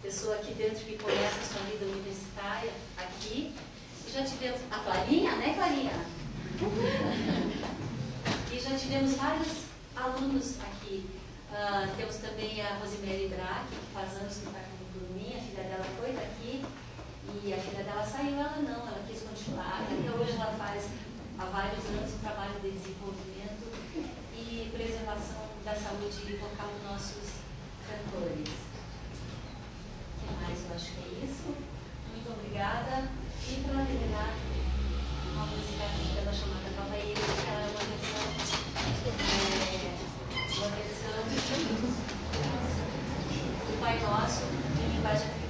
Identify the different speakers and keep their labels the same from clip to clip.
Speaker 1: pessoa aqui dentro que começa a sua vida universitária aqui. E já tivemos a Clarinha, né, Clarinha? E já tivemos vários alunos aqui. Temos também a Rosemary Braque, que faz anos que está aqui com turminha, a filha dela foi daqui. E a filha dela saiu, ela não, ela quis continuar. Até hoje ela faz há vários anos um trabalho de desenvolvimento e preservação da saúde vocal dos nossos cantores. O que mais? Eu acho que é isso. Muito obrigada. E para terminar, uma música dela chamada Cavaíra, que é uma versão do Pai Nosso em linguagem africana.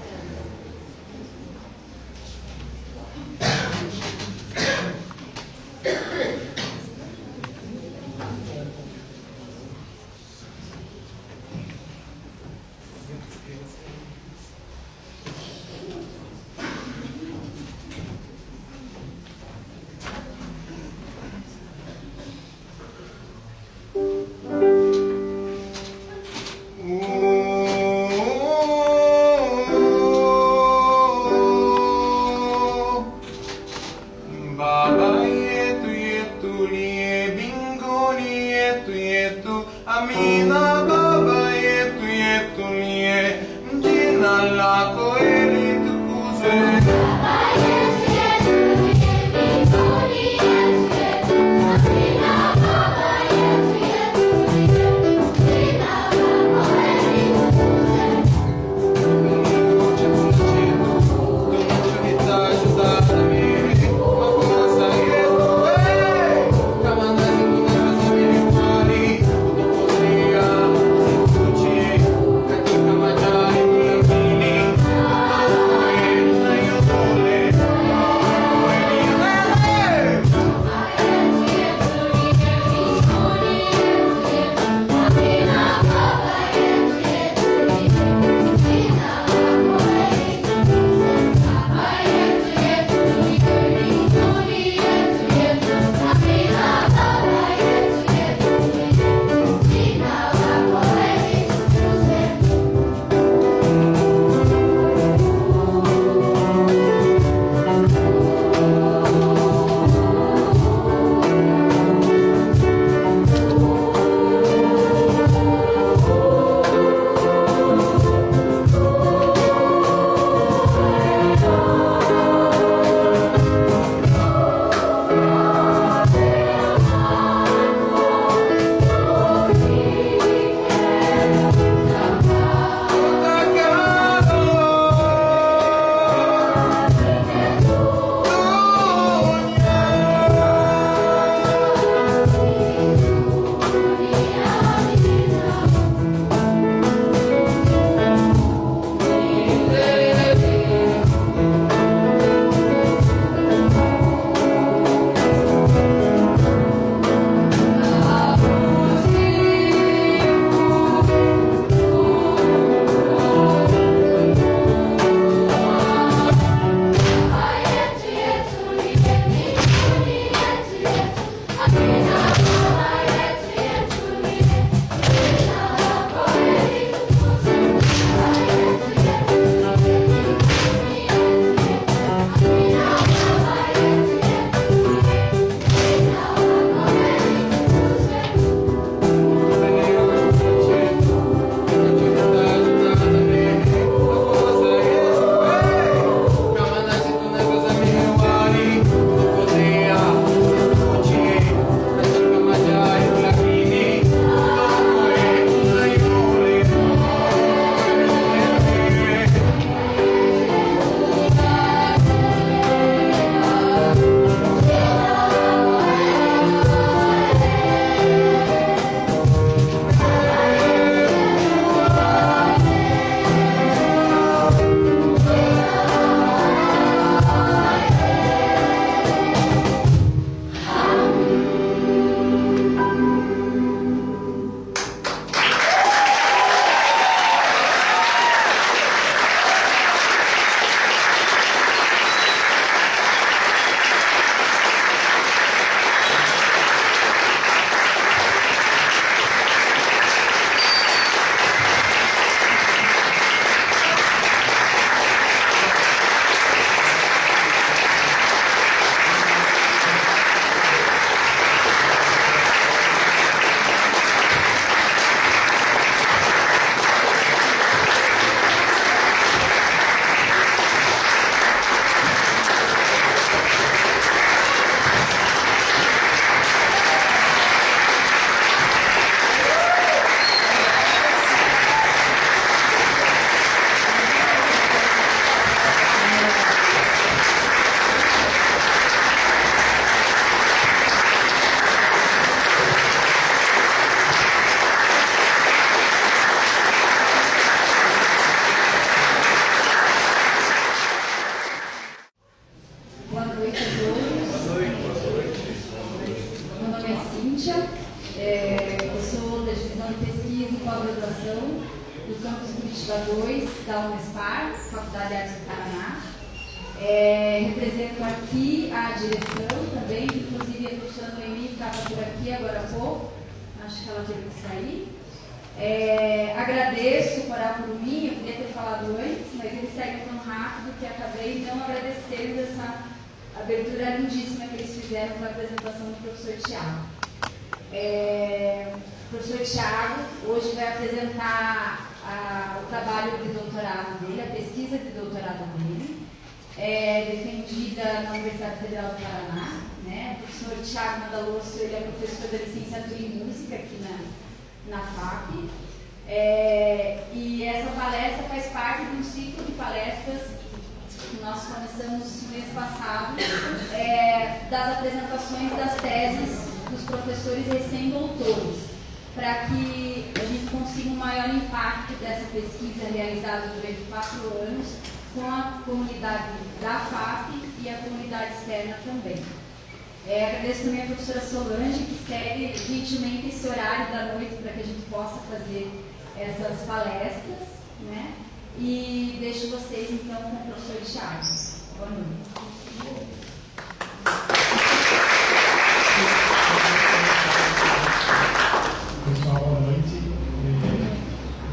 Speaker 2: Curitiba 2, da Unespar, Faculdade de Artes do Paraná. Represento aqui a direção também, inclusive a professora Noemi estava por aqui agora há pouco, acho que ela teve que sair. Agradeço o Coral por mim, eu queria ter falado antes, mas ele segue tão rápido que acabei não agradecendo essa abertura lindíssima que eles fizeram com a apresentação do professor Tiago. O professor Tiago hoje vai apresentar o trabalho de doutorado dele, a pesquisa de doutorado dele, defendida na Universidade Federal do Paraná. Né? O professor Tiago Madalosso, ele é professor da licenciatura em música aqui na FAP. E essa palestra faz parte de um ciclo de palestras que nós começamos no mês passado, das apresentações das teses dos professores recém-doutores, para que a gente consiga um maior impacto dessa pesquisa realizada durante 4 anos com a comunidade da FAP e a comunidade externa também. Agradeço também a professora Solange, que segue gentilmente esse horário da noite para que a gente possa fazer essas palestras, né? E deixo vocês então com o professor Tiago. Boa noite.
Speaker 3: Pessoal, boa noite.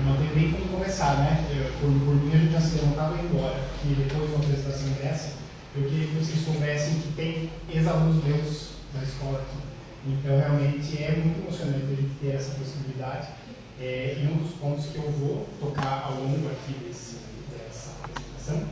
Speaker 3: Não tem nem como começar, né? Por mim, a gente já se levantava e ia embora. E depois de uma apresentação dessa, eu queria que vocês soubessem que tem ex-alunos meus da escola aqui. Então, realmente, é muito emocionante a gente ter essa possibilidade. E um dos pontos que eu vou tocar ao longo aqui dessa apresentação,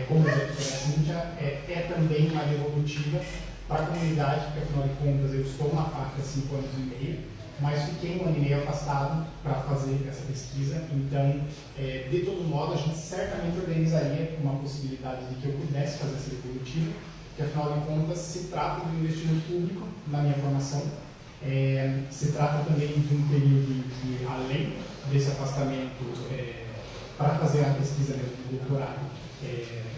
Speaker 3: como já disse a Cíntia, é também uma devolutiva para a comunidade, porque, afinal de contas, eu estou na FAP há 5 anos e meio, mas fiquei 1 ano e meio afastado para fazer essa pesquisa. Então, de todo modo, a gente certamente organizaria uma possibilidade de que eu pudesse fazer essa devolutiva, porque, afinal de contas, se trata de um investimento público na minha formação. Se trata também de um período em que, além desse afastamento para fazer a pesquisa do doutorado,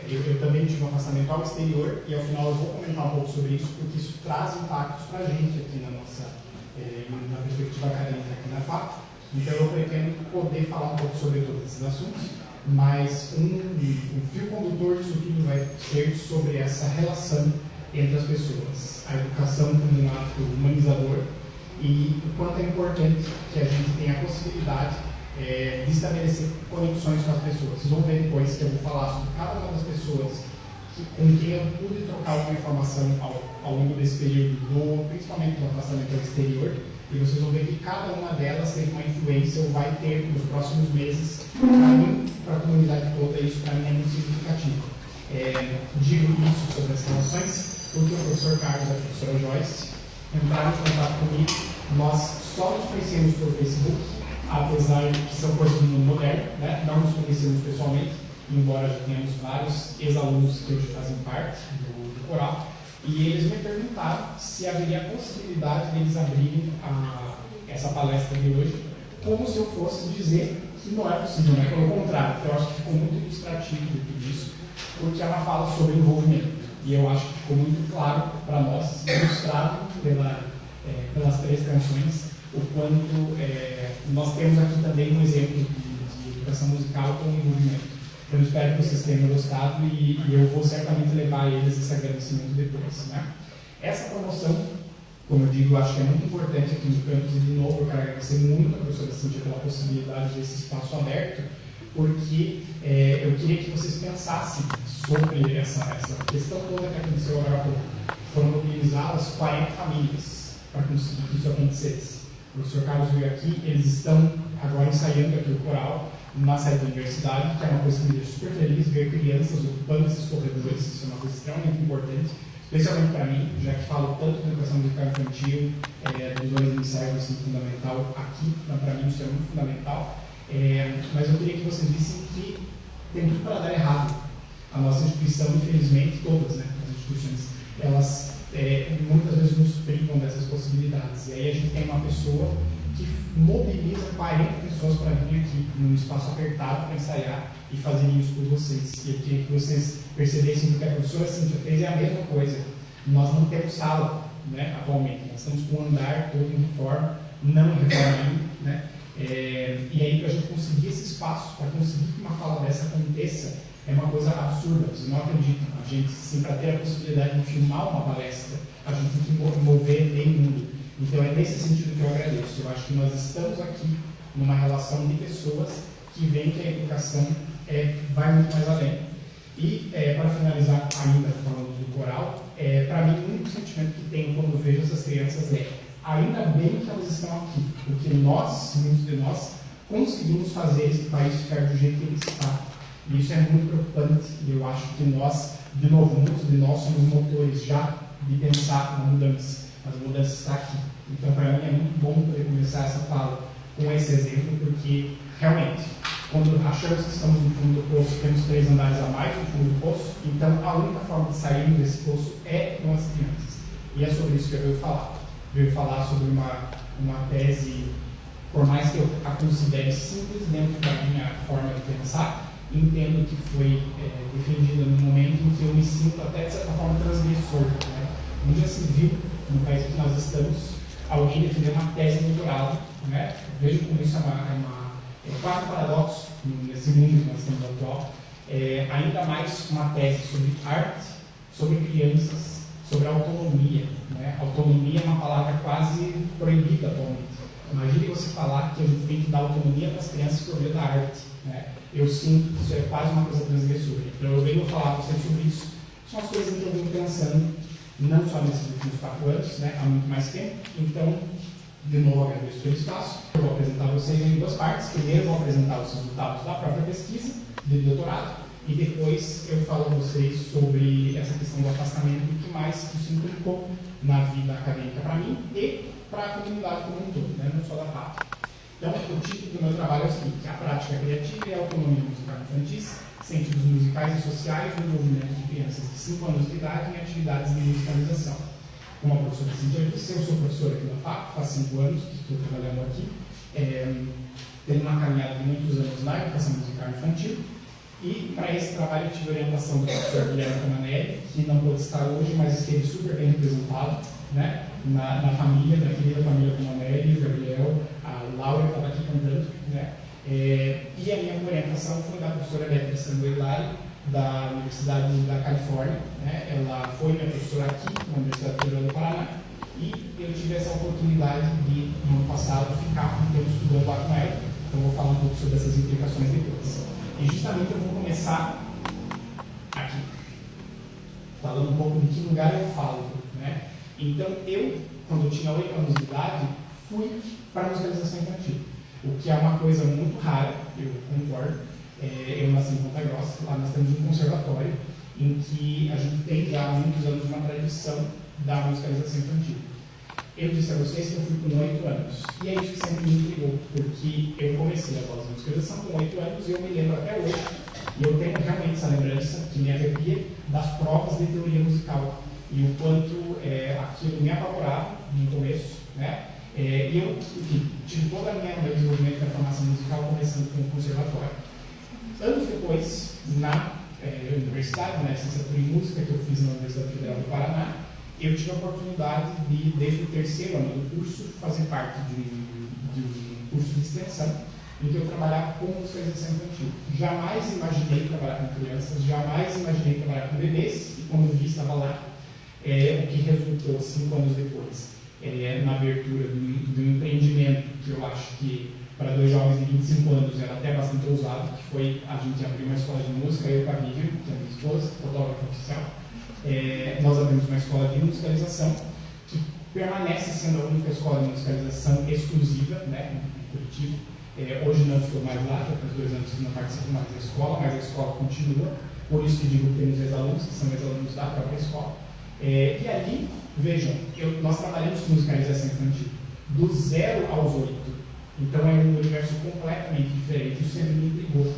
Speaker 3: eu também tive um afastamento ao exterior, e ao final eu vou comentar um pouco sobre isso, porque isso traz impactos para a gente aqui na perspectiva acadêmica aqui na FAP. Então eu pretendo poder falar um pouco sobre todos esses assuntos, mas um fio condutor disso tudo vai ser sobre essa relação entre as pessoas, a educação como um ato humanizador, e o quanto é importante que a gente tenha a possibilidade de estabelecer conexões com as pessoas. Vocês vão ver depois que eu vou falar sobre cada uma das pessoas com quem eu pude trocar alguma informação ao longo desse período, principalmente do afastamento ao exterior, e vocês vão ver que cada uma delas tem uma influência ou vai ter nos próximos meses para mim, para a comunidade toda, e isso para mim é muito significativo. Digo isso sobre as relações porque o professor Carlos e a professora Joyce entraram em contato comigo. Nós só nos conhecemos por Facebook, apesar de que são coisas do mundo moderno, né? Não nos conhecemos pessoalmente, embora já tenhamos vários ex-alunos que hoje fazem parte do coral, e eles me perguntaram se haveria a possibilidade de eles abrirem essa palestra de hoje, como se eu fosse dizer que não é possível, né? Pelo contrário, eu acho que ficou muito ilustrativo de tudo isso, porque ela fala sobre envolvimento. E eu acho que ficou muito claro para nós, ilustrado pelas 3 canções, o quanto nós temos aqui também um exemplo de educação musical com envolvimento. Eu espero que vocês tenham gostado e eu vou certamente levar a eles esse agradecimento depois. Né? Essa promoção, como eu digo, eu acho que é muito importante aqui no campus, e de novo eu quero agradecer muito a professora Cíntia pela possibilidade desse espaço aberto, porque eu queria que vocês pensassem sobre essa questão toda que aconteceu agora há pouco. Foram mobilizadas 40 famílias para conseguir que isso acontecesse. O professor Carlos veio aqui, eles estão agora ensaiando aqui o coral na sede da universidade, que é uma coisa que me deixa super feliz, ver crianças ocupando esses corredores. Isso é uma coisa extremamente importante, especialmente para mim, já que falo tanto de educação musical infantil, dos anos iniciais do ensino fundamental aqui, então para mim isso é muito fundamental. Mas eu queria que vocês vissem que tem tudo para dar errado. A nossa instituição, infelizmente, todas, né, as instituições, elas muitas vezes nos privam dessas possibilidades. E aí a gente tem uma pessoa que mobiliza 40 pessoas para vir aqui, num espaço apertado, para ensaiar e fazer isso por vocês. E eu queria que vocês percebessem que o que a professora Cíntia fez é a mesma coisa. Nós não temos sala, né, atualmente. Nós estamos com um andar todo em reforma, não em reforma ainda, né? E aí, para a gente conseguir esse espaço, para conseguir que uma fala dessa aconteça, é uma coisa absurda, vocês não acreditam. A gente, sim, para ter a possibilidade de filmar uma palestra, a gente tem que mover meio mundo. Então, é nesse sentido que eu agradeço. Eu acho que nós estamos aqui numa relação de pessoas que veem que a educação vai muito mais além. E, para finalizar ainda falando do coral, para mim, o único sentimento que tenho quando vejo essas crianças ainda bem que elas estão aqui, porque nós, muitos de nós, conseguimos fazer esse país ficar do jeito que ele está. E isso é muito preocupante, e eu acho que nós, de novo, muitos de nós somos motores já de pensar na mudança. As mudanças estão aqui. Então, para mim, é muito bom poder começar essa fala com esse exemplo, porque, realmente, quando achamos que estamos no fundo do poço, temos 3 andares a mais no fundo do poço, então a única forma de sairmos desse poço é com as crianças. E é sobre isso que eu venho falar. Veio falar sobre uma tese, por mais que eu a considere simples dentro da minha forma de pensar, entendo que foi defendida no momento em que eu me sinto até, de certa forma, transgressor. Né? Um dia se viu, no país que nós estamos, alguém defender uma tese de doutorado. Né? Vejo como isso é quase um paradoxo nesse mundo que nós temos atual. Ainda mais uma tese sobre arte, sobre crianças, sobre autonomia. Né? Autonomia é uma palavra quase proibida atualmente. Imagine você falar que a gente tem que dar autonomia para as crianças por meio da arte. Né? Eu sinto que isso é quase uma coisa transgressora. Então eu venho falar para vocês sobre isso. São as coisas que eu venho pensando, não só nesses últimos 4 anos, né? Há muito mais tempo. Então, de novo, agradeço pelo espaço. Eu vou apresentar vocês em 2 partes. Primeiro, eu vou apresentar os resultados da própria pesquisa de doutorado. E depois eu falo a vocês sobre essa questão do afastamento e o que mais isso implicou na vida acadêmica para mim e para a comunidade como um todo, né? Não só da FAP. Então, o título do meu trabalho é o seguinte: a prática criativa e a autonomia musical infantis, sentidos musicais e sociais no envolvimento de crianças de 5 anos de idade em atividades de musicalização. Como a professora Cíntia disse, eu sou professora aqui na FAP, faz 5 anos que estou trabalhando aqui. Tenho uma caminhada de muitos anos na educação musical infantil. E para esse trabalho eu tive a orientação do professor Guilherme Camanelli, que não pôde estar hoje, mas esteve super bem representado, né? na família, da querida família Camanelli, o Gabriel, a Laura estava aqui cantando. Né? E a minha orientação foi da professora Beatriz Sanguilari, da Universidade da Califórnia. Né? Ela foi minha professora aqui, na Universidade Federal do Paraná, e eu tive essa oportunidade de, no ano passado, ficar um tempo estudando lá com ela. Então, eu vou falar um pouco sobre essas implicações depois. E justamente eu vou começar aqui, falando um pouco de que lugar eu falo. Né? Então, eu, quando eu tinha 8 anos de idade, fui para a musicalização infantil, o que é uma coisa muito rara, eu concordo. Eu nasci em Ponta Grossa, lá nós temos um conservatório, em que a gente tem já há muitos anos uma tradição da musicalização infantil. Eu disse a vocês que eu fui com 8 anos, e é isso que sempre me intrigou, porque eu comecei a fazer musicalização com 8 anos e eu me lembro até hoje, e eu tenho realmente essa lembrança que me arrepia das provas de teoria musical, e o quanto aquilo me apavorava no começo, né? E eu, enfim, tive todo o meu desenvolvimento da formação musical começando com o conservatório. Anos depois, na universidade, na licenciatura em música que eu fiz na Universidade Federal do Paraná, eu tive a oportunidade de, desde o 3º ano do curso, fazer parte de um curso de extensão em que eu trabalhava com musicalização infantil. Jamais imaginei trabalhar com crianças, jamais imaginei trabalhar com bebês, e quando vi, estava lá, o que resultou 5 anos depois, na abertura do empreendimento, que eu acho que para 2 jovens de 25 anos era até bastante ousado, que foi a gente abrir uma escola de música, eu com a Vivian, que é minha esposa, fotógrafa oficial. Nós abrimos uma escola de musicalização que permanece sendo a única escola de musicalização exclusiva, né, em Curitiba. Hoje não estou mais lá, já faz 2 anos que não participo mais da escola, mas a escola continua, por isso que digo que temos ex-alunos, que são ex-alunos da própria escola. E ali, vejam, nós trabalhamos com musicalização infantil do 0 aos 8, então é um universo completamente diferente, isso sempre me intrigou.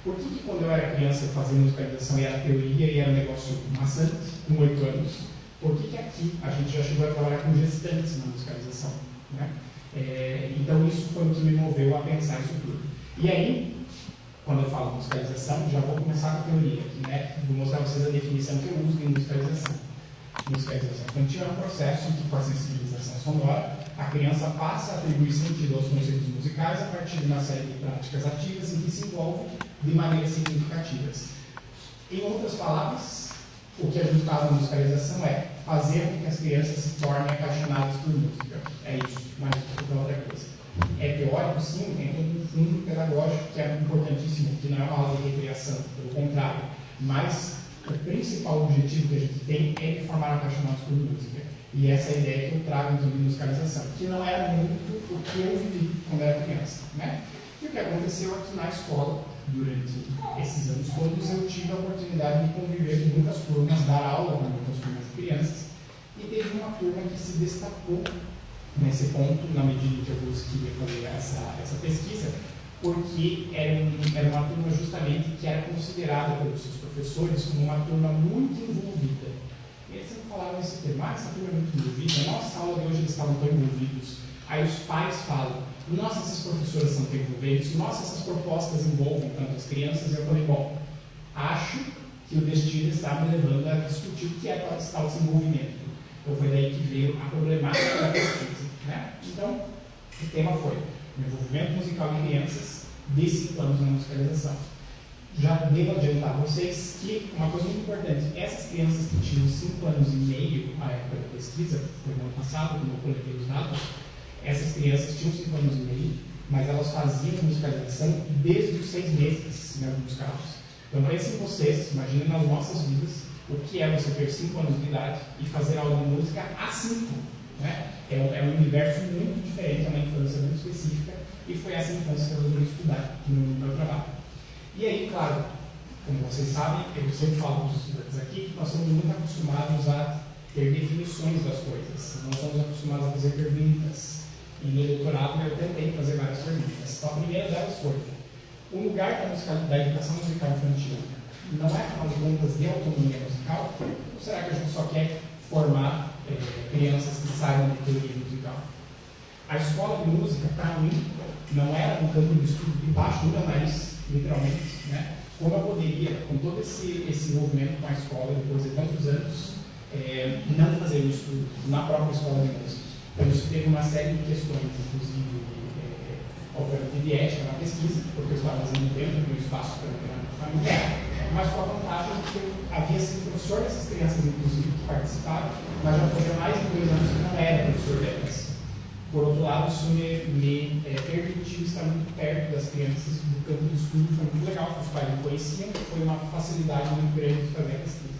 Speaker 3: Por que quando eu era criança eu fazia musicalização e era teoria e era um negócio maçante, com 8 anos, por que aqui a gente já chegou a trabalhar com gestantes na musicalização? Né? Então isso foi o que me moveu a pensar isso tudo. E aí, quando eu falo musicalização, já vou começar com a teoria aqui, né? Vou mostrar para vocês a definição que eu uso em musicalização. Musicalização infantil é um processo em que, com a sensibilização sonora, A criança passa a atribuir sentido aos conceitos musicais a partir de uma série de práticas ativas em que se envolve de maneiras significativas. Em outras palavras, o que é buscado na musicalização é fazer com que as crianças se tornem apaixonadas por música. É isso, mais do que outra coisa. É teórico, sim, tem todo um fundo pedagógico que é importantíssimo, que não é uma aula de recreação, pelo contrário. Mas o principal objetivo que a gente tem é de formar apaixonados por música. E essa é a ideia que eu trago então de musicalização, que não era muito o que eu vivi quando era criança, né? E o que aconteceu aqui na escola, durante esses anos todos, eu tive a oportunidade de conviver com muitas turmas, dar aula com muitas turmas de crianças, e teve uma turma que se destacou nesse ponto, na medida em que eu queria fazer essa pesquisa, porque era uma turma justamente que era considerada pelos seus professores como uma turma muito envolvida. Eles sempre falavam esse termo, essa turma é muito envolvida, nossa aula de hoje eles estavam tão envolvidos. Aí os pais falam, nossa, essas professoras são tão envolventes, nossa, essas propostas envolvem tanto as crianças. E eu falei, bom, acho que o destino está me levando a discutir o que é tal desenvolvimento. Então foi daí que veio a problemática da pesquisa, né? Então, o tema foi o envolvimento musical de crianças de 5 anos na musicalização. Já devo adiantar a vocês que uma coisa muito importante, essas crianças que tinham 5 anos e meio à época da pesquisa, foi no ano passado, quando eu coletei os dados, essas crianças tinham 5 anos e meio, mas elas faziam musicalização desde os 6 meses, em alguns casos. Então pensem vocês, imaginem nas nossas vidas, o que é você ter 5 anos de idade e fazer aula de música a 5, né? É um universo muito diferente, é uma infância muito específica, e foi essa infância que eu resolvi estudar no meu trabalho. E aí, claro, como vocês sabem, eu sempre falo para os estudantes aqui que nós somos muito acostumados a ter definições das coisas, nós somos acostumados a fazer perguntas. E no doutorado eu tentei fazer várias perguntas. Então a primeira delas foi: o lugar da educação musical infantil não é, afinal de contas, de autonomia musical? Ou será que a gente só quer formar crianças que saibam de teoria musical? A escola de música, para mim, não era um campo de estudo debaixo do meu nariz, literalmente, né? Como eu poderia, com todo esse envolvimento com a escola, depois de tantos anos, não fazer o estudo na própria escola de música? Então, isso teve uma série de questões, inclusive, obviamente, de ética na pesquisa, porque eu estava fazendo dentro do espaço para o familiar, mas com a vantagem de que eu havia sido professor dessas crianças, inclusive, que participaram, mas já fazia mais de 2 anos que não era professor delas. Por outro lado, isso me permitiu estar muito perto das crianças do campo de estudo, foi muito legal, porque os pais me conheciam, foi uma facilidade muito grande de fazer a pesquisa.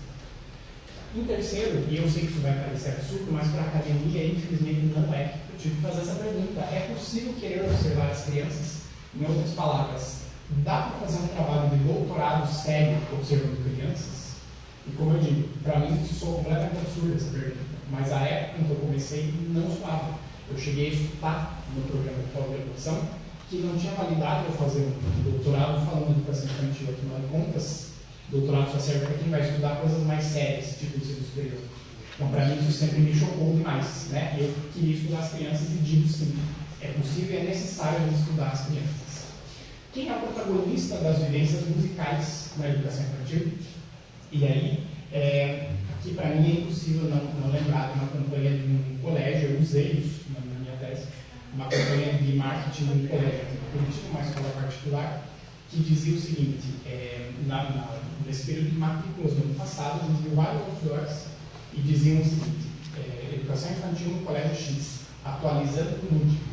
Speaker 3: Em terceiro, e eu sei que isso vai parecer absurdo, mas para a academia, infelizmente, não é. Eu tive que fazer essa pergunta: é possível querer observar as crianças? Em outras palavras, dá para fazer um trabalho de doutorado sério observando crianças? E como eu digo, para mim isso soa completamente absurdo essa pergunta, mas a época em que eu comecei não soava. Eu cheguei a escutar no programa de pós-graduação que não tinha validade eu fazer um doutorado falando de educação infantil, afinal de contas, doutorado só serve para quem vai estudar coisas mais sérias, tipo ensino superior. Então, para mim, isso sempre me chocou demais, né? Eu queria estudar as crianças e digo sim, é possível e é necessário estudar as crianças. Quem é o protagonista das vivências musicais na educação infantil? E aí, aqui para mim é impossível não lembrar de uma campanha de um colégio, eu usei isso na minha tese, uma campanha de marketing de um colégio, uma escola particular, que dizia o seguinte: nesse período de matrículas do ano passado, a gente viu vários outdoors e diziam o seguinte: educação infantil no colégio X, atualizando o lúdico.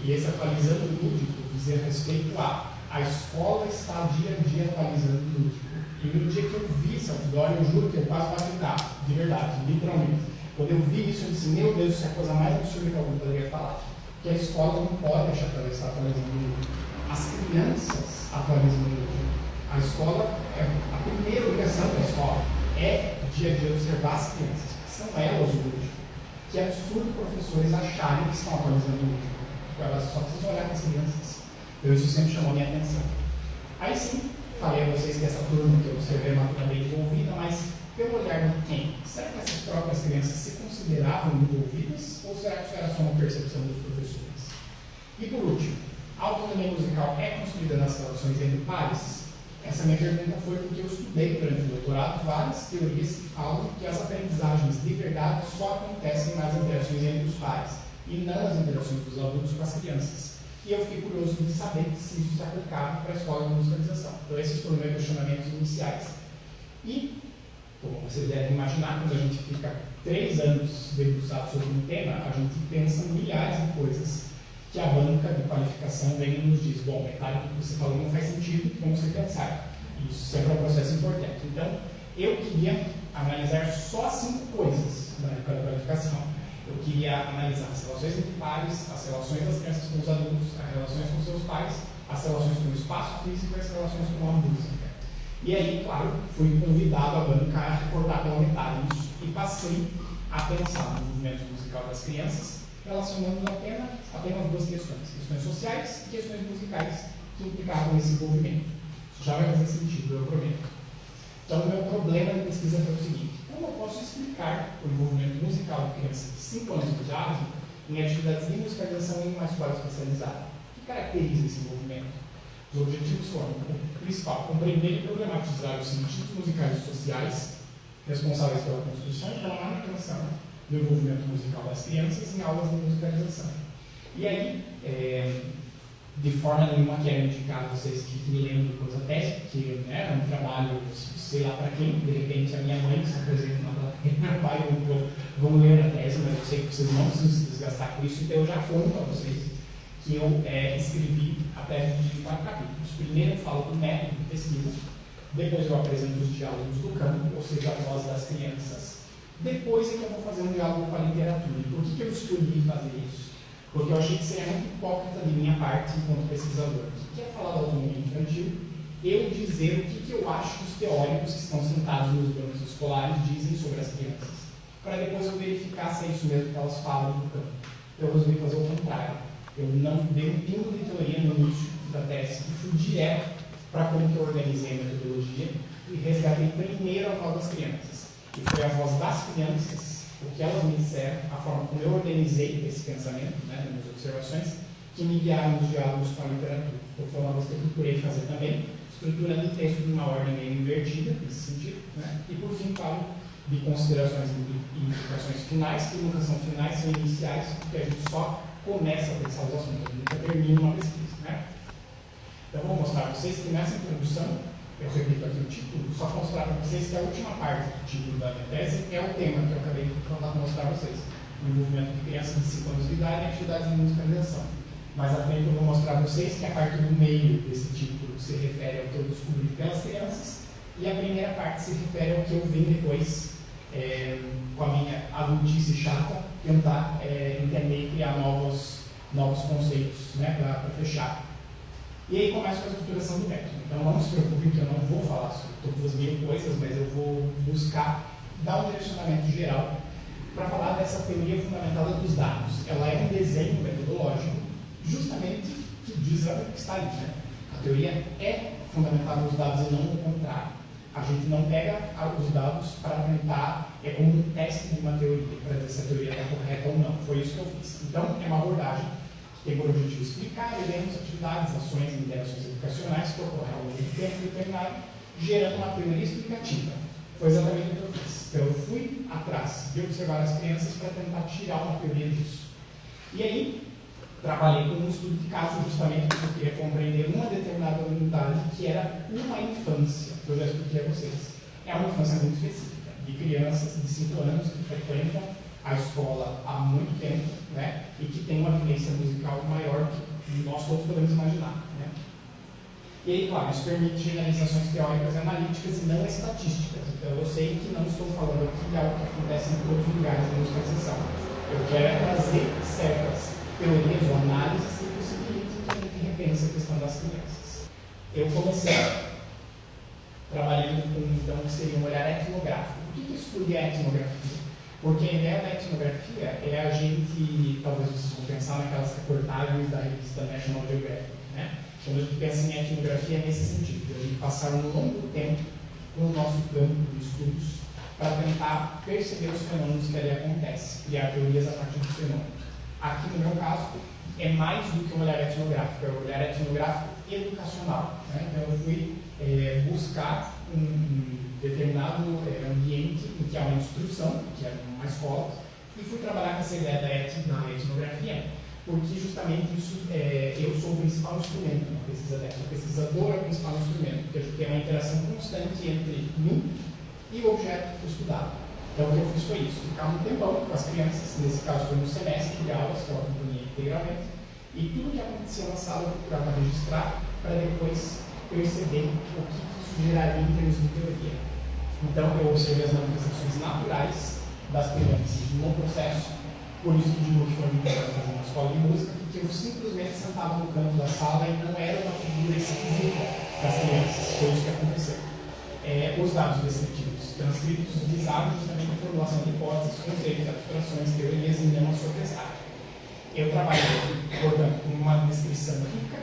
Speaker 3: E esse atualizando o lúdico dizia respeito a escola está dia a dia atualizando o lúdico. E no dia que eu vi esse outdoor, eu juro que eu quase bati o carro, de verdade, literalmente. Quando eu vi isso, eu disse: meu Deus, isso é a coisa mais absurda que alguém poderia falar. Que a escola não pode deixar para estar atualizando o lúdico. As crianças atualizam o lúdico. A escola, a primeira obrigação da escola é dia a dia observar as crianças, que são elas o lúdico. Que é absurdo professores acharem que estão atualizando o lúdico. Elas só precisam olhar para as crianças. Então isso sempre chamou a minha atenção. Aí sim, falei a vocês que essa turma que eu observei é uma turma bem envolvida, mas pelo olhar de quem? Será que essas próprias crianças se consideravam envolvidas ou será que isso era só uma percepção dos professores? E por último, a autonomia musical é construída nas relações entre pares? Essa minha pergunta foi porque eu estudei durante o doutorado várias teorias que falam que as aprendizagens de verdade só acontecem nas interações entre os pares. e não as interações dos adultos com as crianças. E eu fiquei curioso de saber se isso se aplicava para a escola de musicalização. Então, esses foram meus questionamentos iniciais. E, como vocês devem imaginar, quando a gente fica 3 anos debruçado sobre um tema, a gente pensa em milhares de coisas que a banca de qualificação vem e nos diz: bom, metade do que você falou não faz sentido, vamos repensar. Isso sempre é um processo importante. Então, eu queria analisar só 5 coisas da qualificação. Eu queria analisar as relações entre pares, as relações das crianças com os adultos, as relações com seus pais, as relações com o espaço físico e as relações com a música. E aí, claro, fui convidado a banca a recortar pela metade isso e passei a pensar no movimento musical das crianças, relacionando apenas 2 questões: questões sociais e questões musicais que implicavam nesse envolvimento. Isso já vai fazer sentido, eu prometo. Então, o meu problema de pesquisa foi o seguinte: como eu posso explicar o envolvimento musical de crianças de 5 anos de idade em atividades de musicalização em uma escola especializada? O que caracteriza esse envolvimento? Os objetivos foram: o principal, compreender e problematizar os sentidos musicais e sociais responsáveis pela construção e pela manutenção do envolvimento musical das crianças em aulas de musicalização. E aí, de forma nenhuma quero indicar a vocês que me lembram depois da tese, porque é um trabalho, sei lá para quem, de repente a minha mãe que está presente na plateia, meu pai vão ler a tese, mas eu sei que vocês não precisam se desgastar com isso, então eu já conto a vocês que eu escrevi a tese de 4 capítulos. Primeiro eu falo do método de pesquisa, depois eu apresento os diálogos do campo, ou seja, a voz das crianças. Depois é que eu vou fazer um diálogo com a literatura. Por que eu escolhi fazer isso? Porque eu achei que seria muito hipócrita de minha parte, enquanto pesquisador, que quer falar da autonomia infantil, eu dizer o que eu acho que os teóricos que estão sentados nos bancos escolares dizem sobre as crianças, para depois eu verificar se é isso mesmo que elas falam no campo. Então eu resolvi fazer o contrário. Eu não dei um pingo de teoria no início da tese e fui direto para como que eu organizei a metodologia e resgatei primeiro a voz das crianças. E foi a voz das crianças, o que elas me disseram, a forma como eu organizei esse pensamento, nas minhas observações, que me guiaram nos diálogos com a literatura. Então foi uma coisa que eu procurei fazer também, estruturando o texto de uma ordem meio invertida, nesse sentido, e por fim falo de considerações e implicações finais, que nunca são finais, são iniciais, porque a gente só começa a pensar os assuntos, a gente nunca termina uma pesquisa. Então, eu vou mostrar para vocês que nessa introdução, eu repito aqui o título, só para mostrar para vocês que a última parte do título da minha tese é o tema que eu acabei de mostrar para vocês: o envolvimento de crianças de 5 anos de idade em atividades de musicalização. Mais à frente eu vou mostrar para vocês que a parte do meio desse título se refere ao que eu descobri pelas crianças, e a primeira parte se refere ao que eu vim depois, com a minha adultice chata, tentar entender e criar novos conceitos, para fechar. E aí começa com a estruturação do método. Então não se preocupem que eu não vou falar sobre todas as 1000 coisas, mas eu vou buscar dar um direcionamento geral para falar dessa teoria fundamentada dos dados. Ela é um desenho metodológico, justamente que diz o que está ali. A teoria é fundamentada nos dados e não o contrário. A gente não pega os dados para tentar, como um teste de uma teoria, para ver se a teoria está correta ou não. Foi isso que eu fiz. Então, é uma abordagem que tem por objetivo explicar eventos, atividades, ações e interações educacionais que ocorrem ao longo de tempo determinado, gerando uma teoria explicativa. Foi exatamente o que eu fiz. Então, eu fui atrás de observar as crianças para tentar tirar uma teoria disso. E aí, trabalhei com um estudo de caso justamente porque eu queria compreender uma determinada unidade que era uma infância, que eu já expliquei a vocês. É uma infância muito específica, de crianças de 5 anos que frequentam a escola há muito tempo, e que tem uma vivência musical maior que nós todos podemos imaginar. E aí, claro, isso permite generalizações teóricas e analíticas e não estatísticas. Então, eu sei que não estou falando aqui de algo que acontece em todos os lugares da musicalização. Eu quero trazer certas teorias ou análises que possibilitam que a gente repense a questão das crianças. Eu comecei trabalhando com, então, o que seria um olhar etnográfico. Por que eu escolhi a etnografia? Porque a ideia da etnografia é a gente, talvez vocês vão pensar naquelas reportagens da revista National Geographic, Quando a gente pensa em etnografia é nesse sentido, a gente passar um longo tempo com o nosso campo de estudos para tentar perceber os fenômenos que ali acontecem, criar teorias a partir dos fenômenos. Aqui, no meu caso, é mais do que um olhar etnográfico, é um olhar etnográfico educacional. Então, eu fui buscar um determinado ambiente em que há uma instrução, que é uma escola, E fui trabalhar com essa ideia da etnografia, porque justamente isso, eu sou o principal instrumento na pesquisa dessa. O pesquisador é o principal instrumento, porque a gente tem uma interação constante entre mim e o objeto estudado. Então, o que eu fiz foi isso, ficar um tempão com as crianças, nesse caso foi no semestre de aulas, que eu acompanhei integralmente, e tudo que acontecia na sala eu procurava registrar, para depois perceber o que isso geraria em termos de teoria. Então, eu observei as manifestações naturais das crianças no processo, por isso que digo que foi muito importante fazer uma escola de música, porque eu simplesmente sentava no canto da sala e não era uma figura esquisita das crianças, foi isso que aconteceu. Os dados descritivos transcritos visavam justamente a formulação de hipóteses, conceitos, abstrações, teorias e não a sua testagem. Eu trabalhei, portanto, com uma descrição rica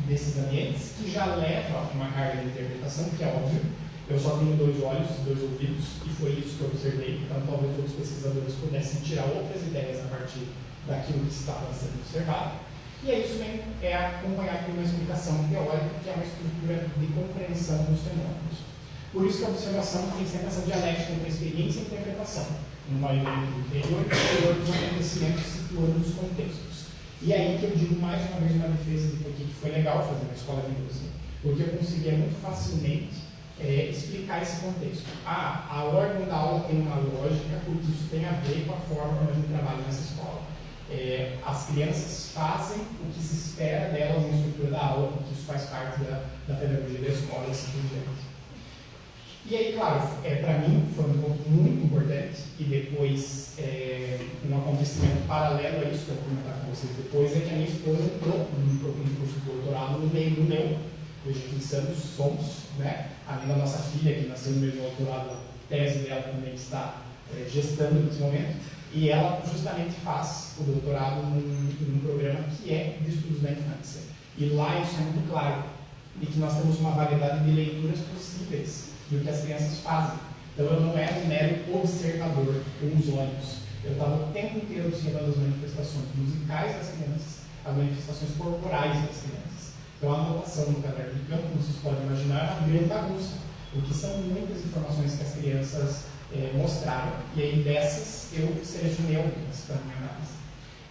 Speaker 3: desses ambientes, que já leva uma carga de interpretação, que é óbvio. Eu só tenho 2 olhos, 2 ouvidos, e foi isso que eu observei. Então, talvez outros pesquisadores pudessem tirar outras ideias a partir daquilo que estava sendo observado. E aí isso vem acompanhado por uma explicação teórica, que é uma estrutura de compreensão dos fenômenos. Por isso que a observação tem sempre essa dialética entre experiência e interpretação, numa ideia do interior e exterior dos acontecimentos, situando os contextos. E aí que eu digo mais uma vez uma defesa de por que foi legal fazer uma escola de música, porque eu conseguia muito facilmente explicar esse contexto. A ordem da aula tem uma lógica, porque isso tem a ver com a forma como a gente trabalha nessa escola. As crianças fazem o que se espera delas na estrutura da aula, porque isso faz parte da pedagogia da escola e assim por diante. E aí, claro, para mim foi um ponto muito importante, e depois um acontecimento paralelo a isso, que eu vou comentar com vocês depois, é que a minha esposa entrou num curso de doutorado no meio do meu. Hoje aqui em Santos somos, né? Além da nossa filha, que nasceu no mesmo doutorado, a tese dela também está gestando nesse momento, e ela justamente faz o doutorado num programa que é de estudos da infância. E lá isso é muito claro, de que nós temos uma variedade de leituras possíveis do que as crianças fazem. Então eu não era um mero observador com os olhos. Eu estava o tempo inteiro observando as manifestações musicais das crianças, as manifestações corporais das crianças. Então a anotação no caderno de campo, como vocês podem imaginar, é uma grande bagunça, porque são muitas informações que as crianças mostraram, e aí dessas eu selecionei algumas para a minha análise.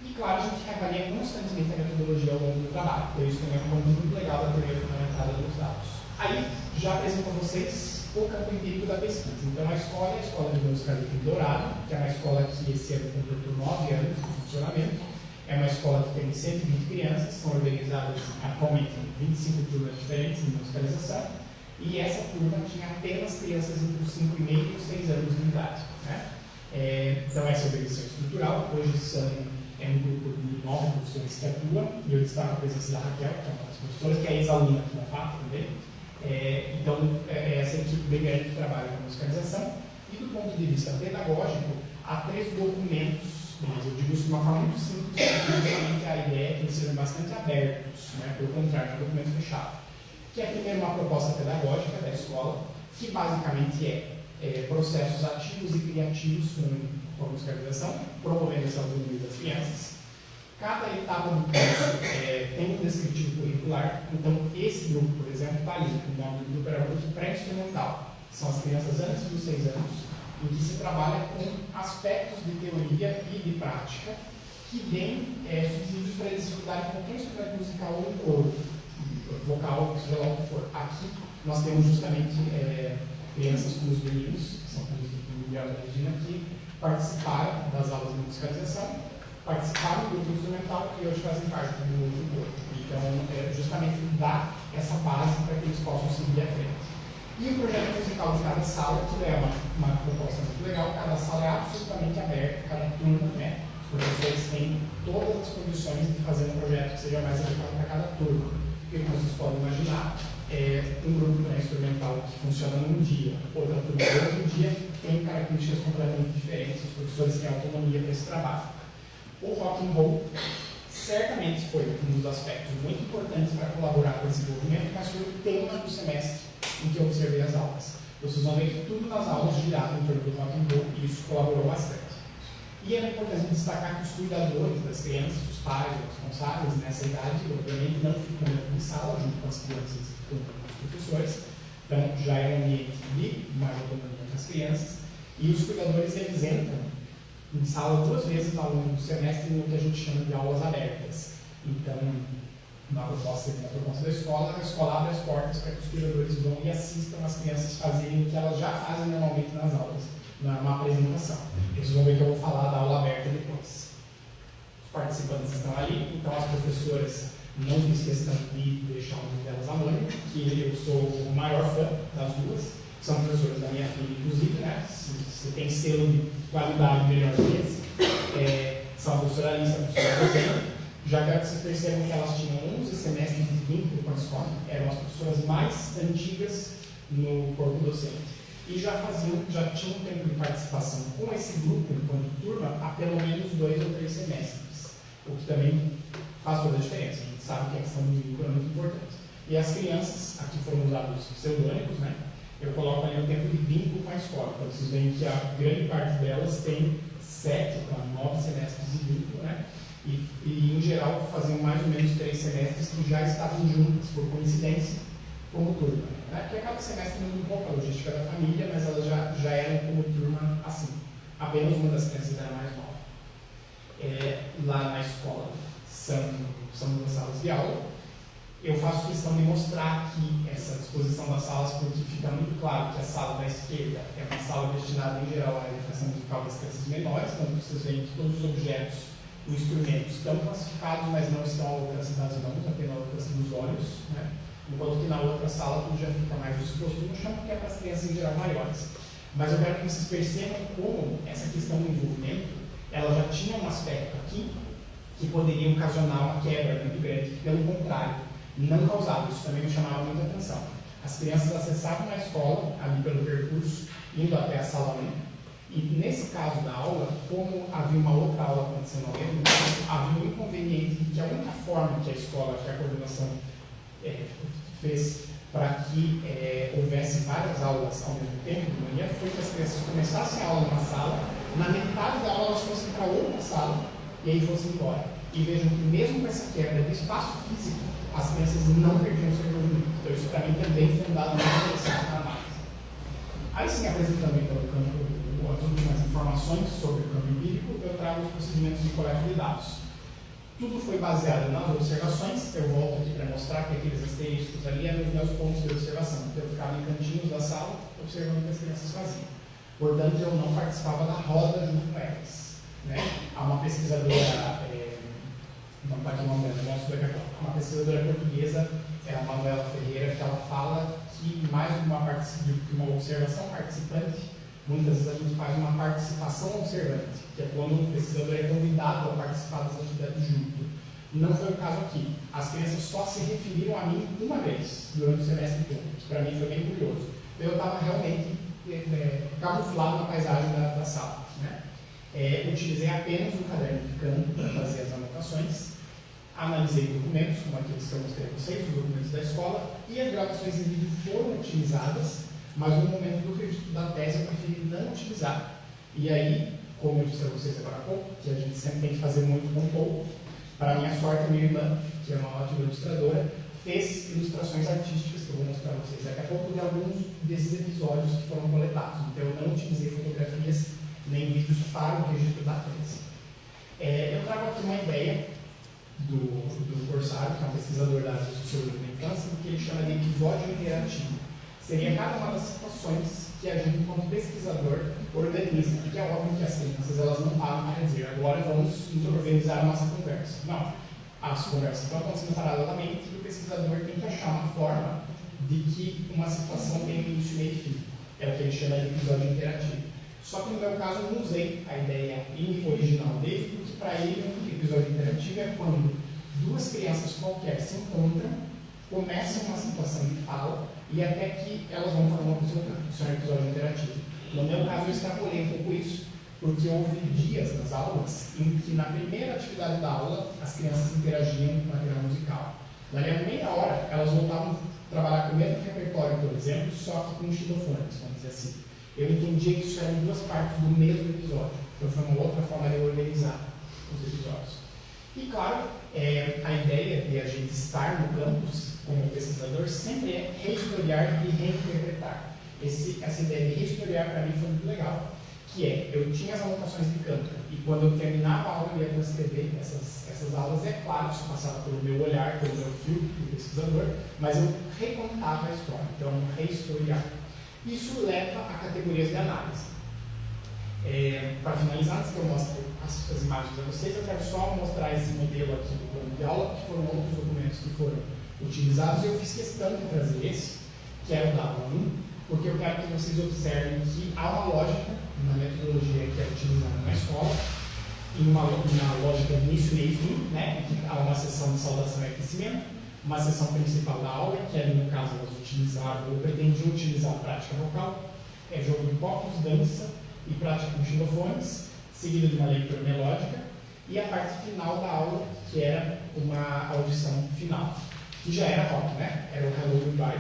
Speaker 3: E claro, a gente avalia constantemente a metodologia ao longo do trabalho, por isso também é um ponto muito legal da teoria fundamentada dos dados. Aí já apresento a vocês o campo empírico da pesquisa. Então, a escola é a Escola de Música Livre Dourado, que é uma escola que esse ano completou 9 anos de funcionamento. É uma escola que tem 120 crianças, são organizadas atualmente em 25 turmas diferentes de musicalização, e essa turma tinha apenas crianças entre os 5,5 e os 6 anos de idade. Né? Então, essa é a organização estrutural. Hoje são um grupo de 9 professores que atuam, e eu destaco a presença da Raquel, que é uma das professoras, que é ex-aluna aqui na FAP também. Então, essa equipe bem grande que trabalha com a musicalização. E do ponto de vista pedagógico, há 3 documentos, eu digo isso de uma forma muito simples, porque justamente a ideia é que eles sejam bastante abertos, né? Pelo contrário, um documento fechado. Que é primeiro uma proposta pedagógica da escola, que basicamente é processos ativos e criativos com a musicalização, promovendo essa autonomia das crianças. Cada etapa do curso tem um descritivo curricular, então esse grupo, por exemplo, está ali, o nome do grupo era o grupo pré-instrumental, são as crianças antes dos 6 anos, em que se trabalha com aspectos de teoria e de prática que deem subsídios para eles estudarem qualquer instrumento musical ou um coro, vocal, seja lá o que for. Aqui nós temos justamente crianças como os meninos, que são filhos do Miguel da Regina, que participaram das aulas de musicalização, participaram do grupo instrumental e hoje fazem parte do outro corpo. Então, justamente dar essa base para que eles possam seguir à frente. E o projeto musical de cada sala, que é uma proposta muito legal, cada sala é absolutamente aberta, cada turma, né? Os professores têm todas as condições de fazer um projeto que seja mais adequado para cada turma. Porque, como vocês podem imaginar, um grupo instrumental que funciona num dia, outra turma no outro dia, tem características completamente diferentes, os professores têm autonomia para esse trabalho. O rock and roll certamente foi um dos aspectos muito importantes para colaborar com esse desenvolvimento, mas foi o tema do semestre em que eu observei as aulas. Vocês vão ver que tudo nas aulas girava em torno do rock and roll e isso colaborou bastante. E é importante destacar que os cuidadores das crianças, os pais, os responsáveis nessa idade, obviamente não ficam dentro de sala junto com as crianças e com os professores, então já é um ambiente de mais autonomia para as crianças, e os cuidadores eles entram em sala 2 vezes ao longo do semestre no que a gente chama de aulas abertas. Então, na proposta da escola, a escola abre as portas para que os cuidadores vão e assistam as crianças fazerem o que elas já fazem normalmente nas aulas, numa apresentação. Vocês vão ver que eu vou falar da aula aberta depois. Os participantes estão ali, então as professoras não fiz questão de deixar uma delas anônima, que eu sou o maior fã das duas, são professoras da minha filha, inclusive, né? Se tem selo de qualidade melhor que esse, são a professora Alice e a professora Rosana. Já quero que vocês percebam que elas tinham 11 semestres de vínculo com a escola, eram as professoras mais antigas no corpo docente. E já tinham tempo de participação com esse grupo, enquanto turma, há pelo menos 2 ou 3 semestres, o que também faz toda a diferença. A gente sabe que a questão do vínculo é muito importante. E as crianças, aqui foram usados os pseudônimos, né? Eu coloco ali o tempo de vínculo com a escola. Então vocês veem que a grande parte delas tem 7 a 9 semestres de vínculo, né? E em geral faziam mais ou menos 3 semestres que já estavam juntas por coincidência como turma, né? Porque cada semestre muda um pouco a logística da família, mas elas já eram como turma assim. Apenas uma das crianças era mais nova. Lá na escola são 2 salas de aula. Eu faço questão de mostrar aqui essa disposição das salas porque fica muito claro que a sala da esquerda é uma sala destinada em geral à educação musical das crianças menores, então vocês veem que todos os objetos, os instrumentos estão classificados, mas não estão ao alcance das mãos, apenas ao alcance dos olhos, né? Enquanto que na outra sala tudo já fica mais disposto no chão, porque é para as crianças em geral maiores. Mas eu quero que vocês percebam como essa questão do envolvimento, ela já tinha um aspecto aqui que poderia ocasionar uma quebra muito grande, pelo contrário, não causava, isso também me chamava muita atenção. As crianças acessavam a escola, ali pelo percurso, indo até a sala 1, e nesse caso da aula, como havia uma outra aula acontecendo ao mesmo tempo, havia um inconveniente de que a única forma que a escola, que a coordenação fez para que houvesse várias aulas ao mesmo tempo de manhã, foi que as crianças começassem a aula numa sala, na metade da aula elas fossem para outra sala, e aí fossem embora. E vejam que mesmo com essa quebra de espaço físico, as crianças não perdiam seu envolvimento. Então isso para mim também foi um dado muito interessante para análise. Aí sim, apresentando então as últimas informações sobre o campo empírico, eu trago os procedimentos de coleta de dados. Tudo foi baseado nas observações. Eu volto aqui para mostrar que aqueles asteriscos ali eram os meus pontos de observação. Então eu ficava em cantinhos da sala observando o que as crianças faziam. Portanto, eu não participava da roda junto com elas, né? Há uma pesquisadora, não está aqui o nome dela, mostro daqui a pouco, uma pesquisadora portuguesa, a Manuela Ferreira, que ela fala que mais de uma observação participante, muitas vezes a gente faz uma participação observante, que é quando o pesquisador é convidado a participar das atividades junto. Não foi o caso aqui. As crianças só se referiram a mim uma vez durante o semestre todo, que para mim foi bem curioso. Eu estava realmente camuflado na paisagem da sala, né? Utilizei apenas um caderno de canto para fazer as anotações, analisei documentos, como aqueles que eu mostrei para vocês, os documentos da escola, e as gravações em vídeo foram utilizadas, mas no momento do registro da tese eu preferi não utilizar. E aí, como eu disse a vocês agora há pouco, que a gente sempre tem que fazer muito com pouco, para minha sorte, a minha irmã, que é uma ótima ilustradora, fez ilustrações artísticas que eu vou mostrar para vocês daqui a pouco de alguns desses episódios que foram coletados. Então eu não utilizei fotografias nem vídeos para o registro da tese. Eu trago aqui uma ideia do Corsário, que é um pesquisador da área de sociologia da infância, do que ele chama de episódio interativo. Seria cada uma das situações que a gente, como pesquisador, organiza, porque é óbvio que as crianças elas não param para dizer agora vamos organizar a nossa conversa. Não. As conversas estão acontecendo paralelamente e o pesquisador tem que achar uma forma de que uma situação tenha início, meio e fim. É o que ele chama de episódio interativo. Só que no meu caso eu não usei a ideia original dele, porque para ele um episódio interativo é quando duas crianças qualquer se encontram, começam uma situação de fala e até que elas vão falar uma coisa ou outra. Isso é um episódio interativo. No meu caso eu extrapolei um pouco isso, porque houve dias nas aulas em que na primeira atividade da aula as crianças interagiam com material musical. Dali a meia hora elas voltavam a trabalhar com o mesmo repertório, por exemplo, só que com xilofones, vamos dizer assim. Eu entendia que isso eram duas partes do mesmo episódio, então foi uma outra forma de organizar os episódios. E claro, a ideia de a gente estar no campus como pesquisador sempre é rehistoriar e reinterpretar. Essa ideia de rehistoriar para mim foi muito legal, que é, eu tinha as anotações de canto, e quando eu terminava a aula, eu ia transcrever essas aulas, é claro, isso passava pelo meu olhar, pelo meu filtro de pesquisador, mas eu recontava a história, então rehistoriar. Isso leva a categorias de análise. Para finalizar, antes que eu mostre as imagens a vocês, eu quero só mostrar esse modelo aqui do plano de aula, que foram outros documentos que foram utilizados, e eu fiz questão de trazer esse, que é o da aula 1, porque eu quero que vocês observem que há uma lógica na metodologia que é utilizada na escola, em uma lógica de início, meio e fim, né, que há uma sessão de saudação e aquecimento, uma sessão principal da aula, que ali no caso elas utilizaram ou pretendiam utilizar a prática vocal, jogo de copos, dança e prática com xilofones, seguida de uma leitura melódica, e a parte final da aula, que era uma audição final, que já era rock, né? Era o Hello Goodbye.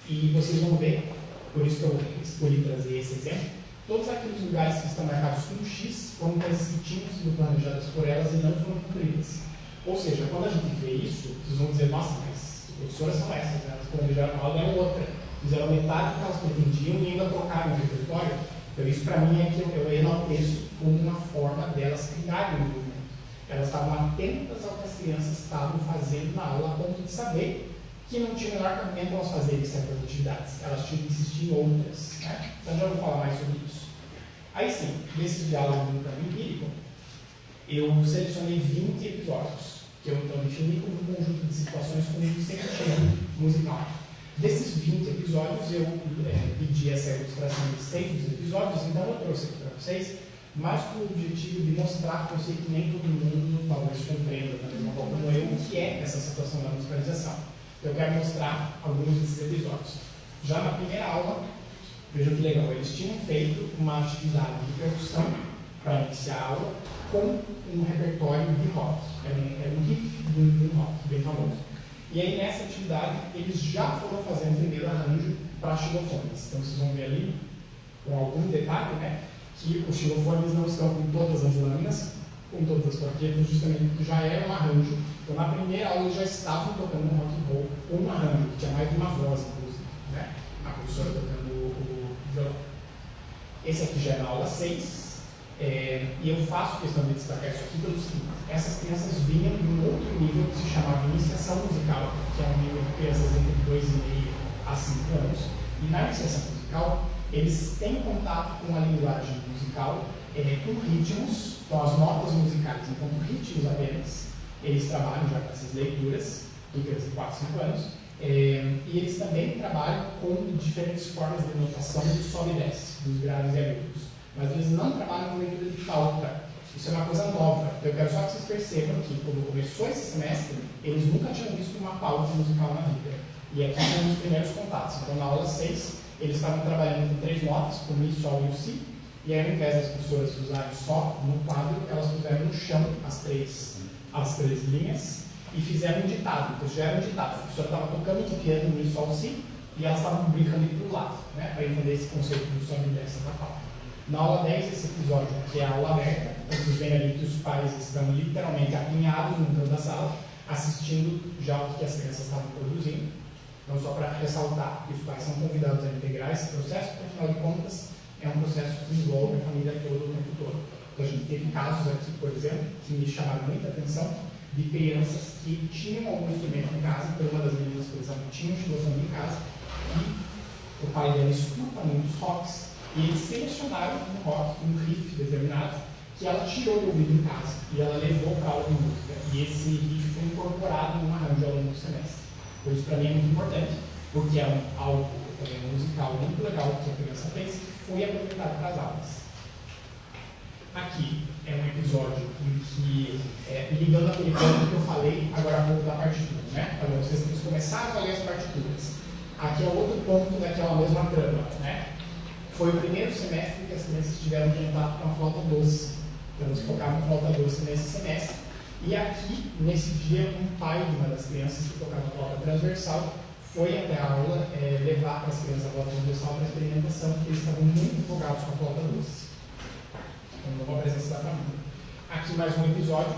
Speaker 3: E vocês vão ver, por isso que eu escolhi trazer esse exemplo, todos aqueles lugares que estão marcados com X foram coisas que tinham sido planejadas por elas e não foram cumpridas. Ou seja, quando a gente vê isso, vocês vão dizer, nossa, mas as professoras são essas, né? Elas planejaram uma aula e outra. Fizeram metade do que elas pretendiam e ainda trocaram o repertório. Então isso para mim é que eu enalteço como uma forma delas criarem o movimento. Elas estavam atentas ao que as crianças estavam fazendo na aula, a ponto de saber que não tinha o menor cabimento elas fazerem certas atividades. Elas tinham que insistir em outras. Né? Então já vou falar mais sobre isso. Aí sim, desses diálogos do campo empírico, eu selecionei 20 episódios, que eu então defini como um conjunto de situações com um sentido musical. Desses 20 episódios, eu pedi essa ilustração de 6 dos episódios, então eu trouxe aqui para vocês, mas com o objetivo de mostrar que eu sei que nem todo mundo talvez compreenda da mesma forma como eu o que é essa situação da musicalização. Eu quero mostrar alguns desses episódios. Já na primeira aula, vejam que legal, eles tinham feito uma atividade de percussão para iniciar a aula com um repertório de rock. Era um riff de um rock bem famoso. E aí nessa atividade, eles já foram fazendo o primeiro arranjo para xilofones. Então vocês vão ver ali, com algum detalhe, né, que os xilofones não estão com todas as lâminas, com todas as plaquetas, justamente porque já era um arranjo. Então na primeira aula eles já estavam tocando um rock and roll com um arranjo, que tinha mais de uma voz, inclusive, né? A professora tocando o violão. Esse aqui já é na aula 6, e eu faço questão de destacar isso aqui pelo seguinte: essas crianças vinham de um outro nível que se chamava iniciação musical, que é um nível de crianças entre 2,5 a 5 anos, e na iniciação musical eles têm contato com a linguagem musical, com ritmos, então as notas musicais enquanto ritmos apenas. Eles trabalham já com essas leituras, de crianças de 4, 5 anos, e eles também trabalham com diferentes formas de notação de sobe e desce, dos graves e agudos. Mas eles não trabalham com leitura de pauta. Isso é uma coisa nova. Eu quero só que vocês percebam que, quando começou esse semestre, eles nunca tinham visto uma pauta musical na vida. E aqui são os primeiros contatos. Então, na aula 6, eles estavam trabalhando com 3 notas, com Mi, Sol e o Si, e ao invés das professoras usarem só no quadro, elas puseram no chão as três linhas e fizeram um ditado. Então, já era um ditado. A professora estava tocando de piano, Mi, Sol, Si, e elas estavam brincando de ir para o lado, né, para entender esse conceito do som e dessa da pauta. Na aula 10, esse episódio, que é a aula aberta, vocês veem ali que os pais estão literalmente apinhados no canto da sala, assistindo já o que as crianças estavam produzindo. Então, só para ressaltar que os pais são convidados a integrar esse processo, porque, afinal de contas, é um processo que envolve a família toda o tempo todo. Então, a gente teve casos aqui, por exemplo, que me chamaram muita atenção, de crianças que tinham algum instrumento em casa, então uma das meninas, por exemplo, tinha um xilofone em casa, e o pai dela escuta muitos rocks, e eles selecionaram um rock, um riff determinado, que ela tirou do ouvido em casa, e ela levou para a aula de música. E esse riff foi incorporado num arranjo ao longo do semestre. Por isso, para mim, é muito importante, porque é algo musical muito legal que a criança fez, que foi aproveitado para as aulas. Aqui é um episódio em que, ligando aquele ponto que eu falei agora há pouco da partitura, né? Falei, vocês começaram a ler as partituras. Aqui é outro ponto daquela mesma trama, né? Foi o primeiro semestre que as crianças tiveram contato com a flauta doce. Então, eles tocavam flauta doce nesse semestre. E aqui, nesse dia, um pai de uma das crianças que tocava flauta transversal foi até a aula levar para as crianças a flauta transversal para experimentação, porque eles estavam muito empolgados com a flauta doce. Então, não a presença da família. Aqui mais um episódio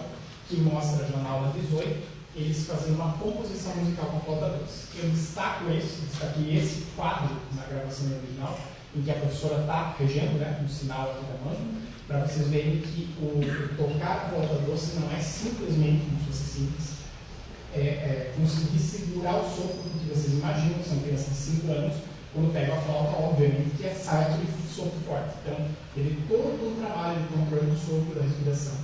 Speaker 3: que mostra já na aula 18, eles fazendo uma composição musical com a flauta doce. Eu destaquei esse quadro na gravação original, em que a professora está regendo, né, um sinal aqui da mão, para vocês verem que o tocar a flauta doce não é simplesmente como se fosse simples, conseguir segurar o sopro, porque vocês imaginam que são crianças de 5 anos, quando pegam a flauta, obviamente, que sai aquele sopro forte. Então, ele todo o trabalho de controle do sopro, da respiração,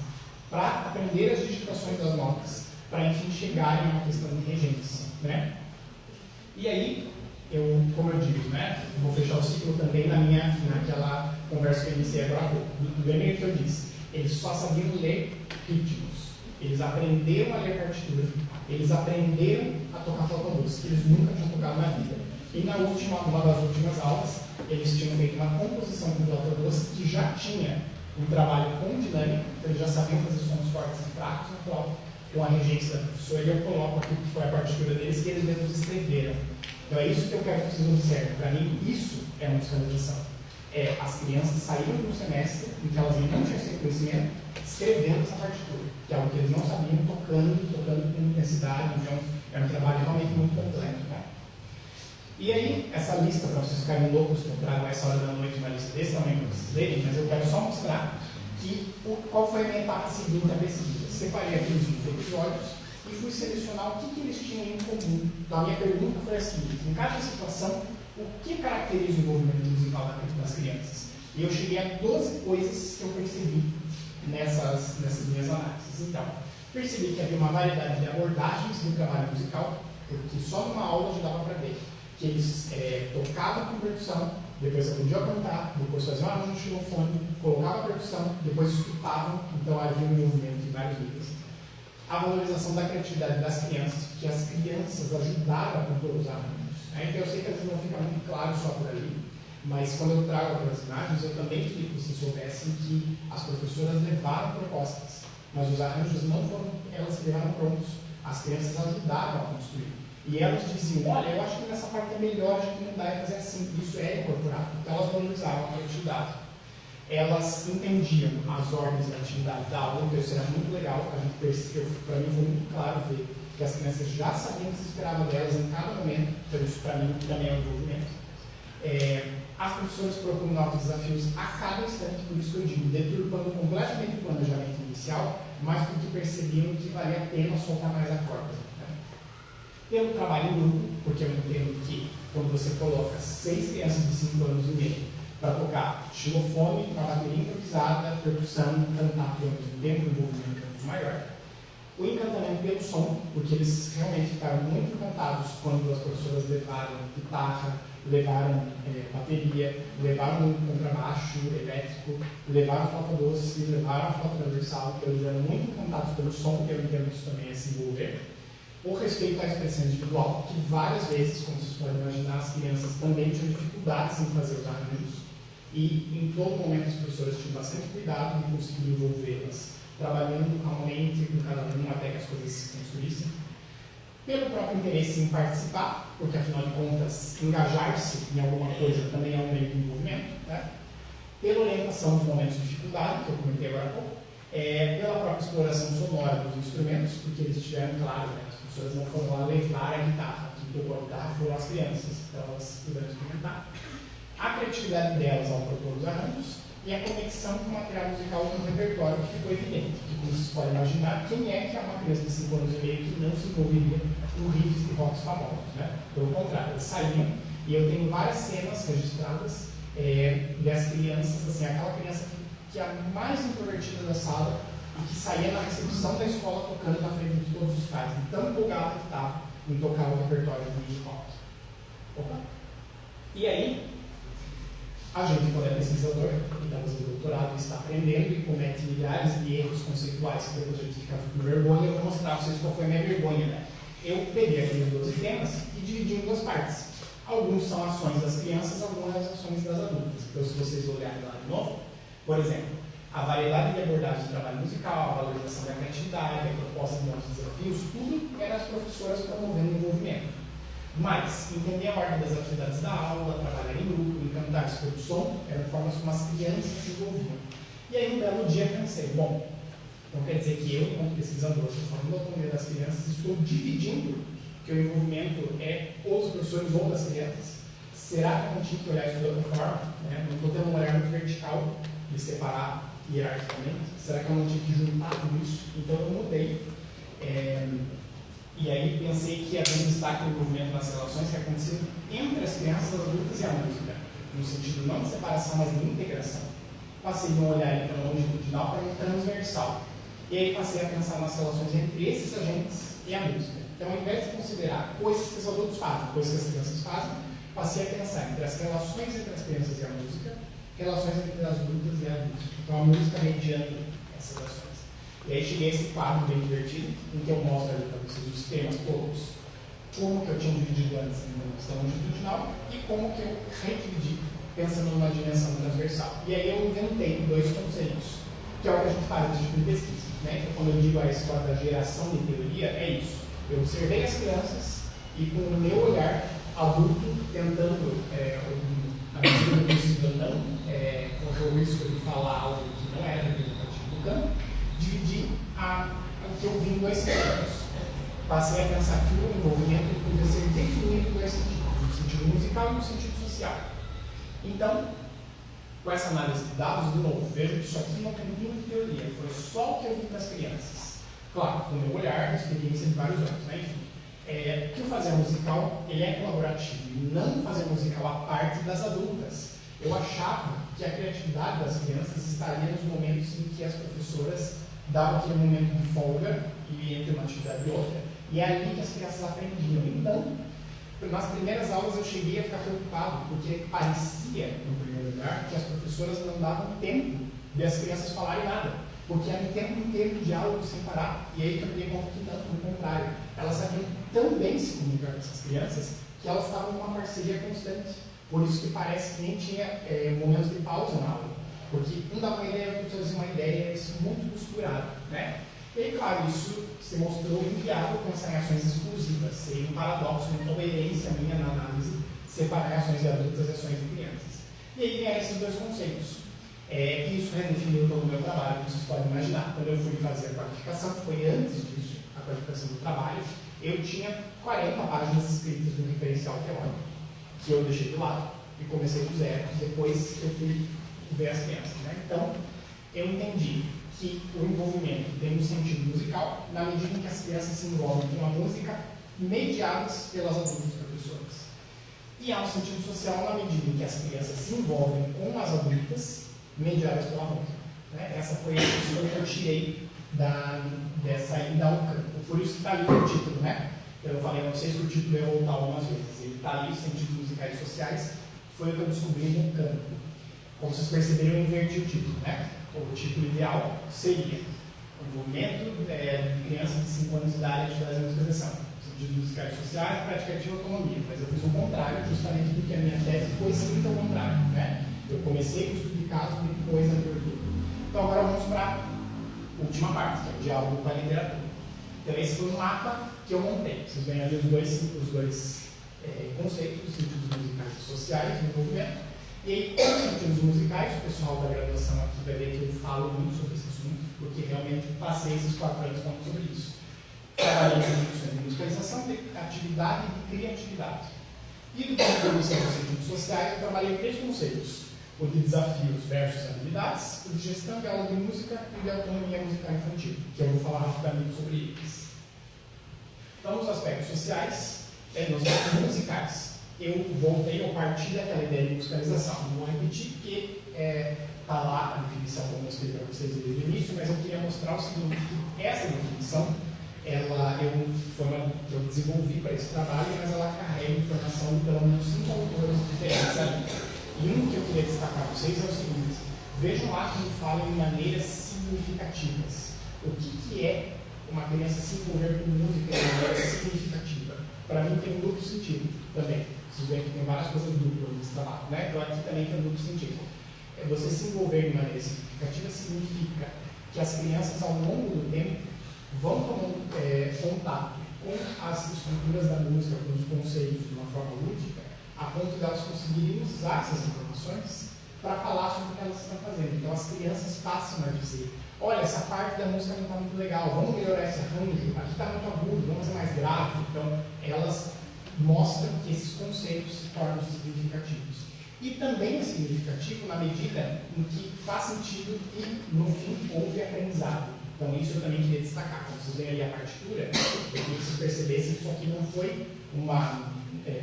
Speaker 3: para aprender as digitações das notas, para enfim chegarem a uma questão de regência, né? E aí, como eu digo, né, vou fechar o ciclo também naquela conversa que eu iniciei agora há pouco, do Lemmer que eu disse, eles só sabiam ler ritmos, eles aprenderam a ler partitura, eles aprenderam a tocar flauta doce, que eles nunca tinham tocado na vida. E uma das últimas aulas, eles tinham feito uma composição com flauta doce que já tinha um trabalho com dinâmica, então eles já sabiam fazer sons fortes e fracos na flauta, com a regência da professora, e eu coloco aqui que foi a partitura deles, que eles mesmos escreveram. Então é isso que eu quero que vocês observem. Para mim, isso é uma musicalização. As crianças saíram de um semestre em que elas não tinham esse conhecimento, escrevendo essa partitura, que é algo que eles não sabiam, tocando com intensidade. Então é um trabalho realmente muito completo, né? E aí, essa lista, para vocês ficarem loucos, que eu trago essa hora da noite uma lista desse tamanho para vocês lerem, mas eu quero só mostrar qual foi a minha etapa seguinte da pesquisa. Separei aqui os 20 episódios e fui selecionar o que eles tinham em comum. Então a minha pergunta foi a seguinte: em cada situação, o que caracteriza o envolvimento musical das crianças? E eu cheguei a 12 coisas que eu percebi nessas minhas análises. Então, percebi que havia uma variedade de abordagens do trabalho musical, porque só numa aula já dava para ver que eles tocavam com percussão, depois aprendiam a cantar, depois faziam um arranjo de xilofone, colocavam a percussão, depois escutavam, então havia um movimento em vários níveis. A valorização da criatividade das crianças, porque as crianças ajudaram a compor os arranjos. Então eu sei que às vezes não fica muito claro só por ali, mas quando eu trago aquelas imagens, eu também queria que vocês soubessem que as professoras levaram propostas, mas os arranjos não foram elas que levaram prontos, as crianças ajudaram a construir. E elas diziam: olha, eu acho que nessa parte é melhor a gente mudar e fazer assim, isso é incorporado. Então elas valorizavam a criatividade. Elas entendiam as ordens da atividade da aula, então isso era muito legal. A gente percebeu, para mim foi muito claro ver que as crianças já sabiam o que se esperava delas em cada momento, então isso para mim também é um envolvimento. As professoras procuram novos desafios a cada instante, por isso que eu digo, deturpando completamente o planejamento inicial, mas porque percebiam que valia a pena soltar mais a corda. Pelo trabalho em grupo, porque eu entendo que quando você coloca 6 crianças de 5 anos e meio para tocar xilofone, uma bateria improvisada, percussão, cantar ao mesmo tempo, um envolvimento muito maior. O encantamento pelo som, porque eles realmente ficaram muito encantados quando as professoras levaram guitarra, levaram bateria, levaram um contrabaixo elétrico, levaram flauta doce, levaram a flauta transversal, então eles eram muito encantados pelo som, que eu entendo isso também é se envolver. O respeito à expressão individual, que várias vezes, como vocês podem imaginar, as crianças também tinham dificuldades em fazer os arranjos, e em todo momento as professoras tinham bastante cuidado em conseguir envolvê-las, trabalhando calmamente com cada um até que as coisas se construíssem. Pelo próprio interesse em participar, porque afinal de contas, engajar-se em alguma coisa também é um meio de envolvimento, né? Pela orientação dos momentos de dificuldade, que eu comentei agora há pouco, pela própria exploração sonora dos instrumentos, porque eles estiveram claros, né? As professoras não foram lá levar a guitarra, quem tocou a guitarra foram as crianças, então elas puderam experimentar. A criatividade delas ao propor os arranjos e a conexão com o material musical no repertório, que ficou evidente, que como vocês podem imaginar, quem é que é uma criança de 5 anos e meio que não se envolveria com riffs de rocks famosos, né? Pelo contrário, eles saíam, e eu tenho várias cenas registradas das crianças, assim, aquela criança que é a mais introvertida da sala e que saía na recepção da escola tocando na frente de todos os pais, tão empolgada que estava em tocar o repertório de rock. Opa! E aí, a gente, quando é pesquisador, e está fazendo doutorado, está aprendendo e comete milhares de erros conceituais que depois a gente fica com vergonha. Eu vou mostrar para vocês qual foi a minha vergonha, né? Eu peguei aqueles 12 temas e dividi em 2 partes. Alguns são ações das crianças, algumas ações das adultas. Então, se vocês olharem lá de novo, por exemplo, a variedade de abordagem de trabalho musical, a valorização da criatividade, a proposta de novos desafios, tudo era as professoras promovendo o envolvimento. Mas, entender a ordem das atividades da aula, trabalhar em grupo, encantar-se pelo som, eram formas como as crianças se envolviam. E aí, um belo dia, pensei, bom, então quer dizer que eu, como pesquisador, estou falando da autonomia das crianças, estou dividindo que o envolvimento é ou dos professores ou das crianças. Será que eu não tinha que olhar isso de outra forma? né? Não estou tendo um olhar muito vertical de separar hierarquicamente. Será que eu não tive que juntar tudo isso? Então eu mudei. E aí pensei que havia um destaque no movimento nas relações que aconteciam entre as crianças, as adultas e a música, no sentido não de separação, mas de integração. Passei de um olhar então longitudinal para um transversal. E aí passei a pensar nas relações entre esses agentes e a música. Então, ao invés de considerar coisas que os adultos fazem, coisas que as crianças fazem, passei a pensar entre as relações entre as crianças e a música, relações entre as adultas e a música. Então, a música mediando essas ações. E aí cheguei a esse quadro bem divertido, em que eu mostro ali para vocês os temas todos, como que eu tinha dividido antes na questão longitudinal e como que eu redividi pensando numa dimensão transversal. E aí eu inventei dois conceitos, que é o que a gente faz de tipo de pesquisa. Né? Então, quando eu digo a história da geração de teoria, é isso. Eu observei as crianças e, com o meu olhar adulto, tentando, na medida do possível, não correr o risco de falar algo que não era representativo do campo, dividir o que eu vi em dois sentidos. Passei a pensar que o envolvimento podia ser definido em dois sentidos, no sentido musical e no sentido social. Então, com essa análise de dados, de novo, vejo que isso aqui não tem nenhuma teoria, foi só o que eu vi das crianças. Claro, com o meu olhar, experiência de vários anos, né? Enfim, que o fazer musical, ele é colaborativo, e não fazer musical à parte das adultas. Eu achava que a criatividade das crianças estaria nos momentos em que as professoras davam aquele momento de folga e entre uma atividade e outra, e é ali que as crianças aprendiam. Então, nas primeiras aulas eu cheguei a ficar preocupado, porque parecia, no primeiro lugar, que as professoras não davam tempo de as crianças falarem nada, porque era o tempo inteiro de diálogo sem parar. E aí que eu me dei conta que não, pelo contrário, elas sabiam tão bem se comunicar com essas crianças que elas estavam numa parceria constante. Por isso que parece que nem tinha momentos de pausa na aula, porque um dava uma ideia, o outro trazia uma ideia, isso muito costurado, né? E aí, claro, isso se mostrou inviável pensar em ações exclusivas, seria um paradoxo, uma coerência minha na análise, separar ações de adultas e ações de crianças. E aí vieram esses dois conceitos. E isso redefiniu todo o meu trabalho, como vocês podem imaginar. Quando eu fui fazer a qualificação, que foi antes disso, a qualificação do trabalho, eu tinha 40 páginas escritas no referencial teórico, que eu deixei de lado e comecei do zero, depois que eu fui ver as crianças. Né? Então, eu entendi que o envolvimento tem um sentido musical, na medida em que as crianças se envolvem com a música, mediadas pelas adultas professoras. E há um sentido social na medida em que as crianças se envolvem com as adultas, mediadas pela música. Né? Essa foi a questão que eu tirei dessa ida ao campo. Por isso que está ali o título, né? Eu falei, não sei se o título ia voltar algumas vezes. Ele está ali, sentidos musicais e sociais, foi o que eu descobri no campo. Como vocês perceberam, eu inverti o título, né? O título ideal seria o envolvimento de crianças de 5 anos de idade em atividades de musicalização, sentidos musicais e sociais, prática ativa e autonomia. Mas eu fiz o contrário, justamente porque a minha tese foi escrita ao contrário, né? Eu comecei com o estudo de caso e depois a teoria. Então agora vamos para a última parte, que é o diálogo com a literatura. Então esse foi um mapa que eu montei. Vocês veem ali os dois conceitos, os sentidos musicais e sociais no envolvimento. E aí, com os sentidos musicais, o pessoal da graduação aqui vai ver que eu falo muito sobre esse assunto, porque realmente passei esses 4 anos falando sobre isso. Trabalhei com discussões de musicalização, de atividade e de criatividade. E do ponto de vista dos sentidos sociais, eu trabalhei 3 conceitos: o de desafios versus habilidades, o de gestão de aula de música e o de autonomia musical infantil, que eu vou falar rapidamente sobre eles. Então, nos aspectos sociais, nos aspectos musicais, eu voltei a partir daquela ideia de musicalização. Não vou repetir, porque está lá a definição, como eu mostrei para vocês desde o início, mas eu queria mostrar o seguinte, que essa definição, eu desenvolvi para esse trabalho, mas ela carrega informação de pelo menos 5 autores diferentes ali. E um que eu queria destacar para vocês é o seguinte: vejam lá que falam em maneiras significativas. O que é uma criança se envolver com música de maneira significativa? Para mim tem um duplo sentido também. Vocês veem que tem várias coisas duplas nesse trabalho, né? Então aqui também tem um duplo sentido. Você se envolver de maneira significativa significa que as crianças, ao longo do tempo, vão tomando contato com as estruturas da música, com os conceitos de uma forma lúdica, a ponto de elas conseguirem usar essas informações para falar sobre o que elas estão fazendo. Então as crianças passam a dizer: olha, essa parte da música não está muito legal, vamos melhorar esse arranjo, aqui está muito agudo, vamos fazer mais grave. Então elas mostram que esses conceitos se tornam significativos. E também é significativo na medida em que faz sentido e, no fim, houve aprendizado. Então, isso eu também queria destacar. Quando vocês veem ali a partitura, eu queria que vocês percebessem que isso aqui não foi uma...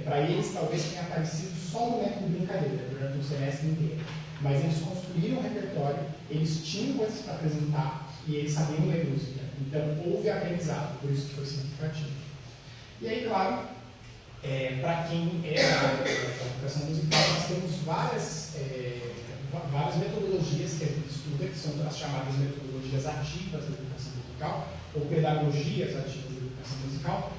Speaker 3: para eles, talvez tenha aparecido só um momento de brincadeira, durante o semestre inteiro. Mas eles construíram um repertório, eles tinham coisas para apresentar e eles sabiam ler música. Então, houve aprendizado, por isso que foi significativo. E aí, claro, para quem é da educação musical, nós temos várias metodologias que a gente estuda, que são as chamadas metodologias ativas da educação musical, ou pedagogias ativas da educação musical,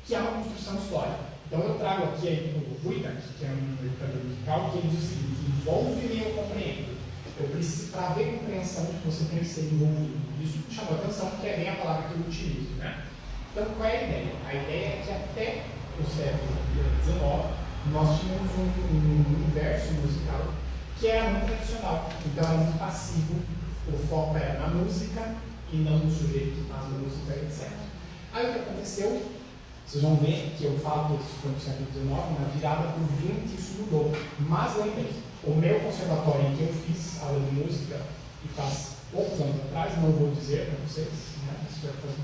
Speaker 3: que é uma construção histórica. Então, eu trago aqui o Ruitak, que é um educador musical, que ele diz o seguinte: envolve-me e eu compreendo. Eu preciso, para haver compreensão, você tem que ser envolvido. Isso me chamou a atenção, porque é bem a palavra que eu utilizo, né? Então, qual é a ideia? A ideia é que até o século XIX, nós tínhamos um universo musical que era muito tradicional, então era muito passivo, o foco era na música e não no sujeito que faz a música, etc. Aí o que aconteceu, vocês vão ver que eu falo que isso foi no século XIX, na virada para o XX isso mudou. Mas lembrem, o meu conservatório em que eu fiz aula de música, e faz poucos anos atrás, não vou dizer para vocês, né, isso foi faz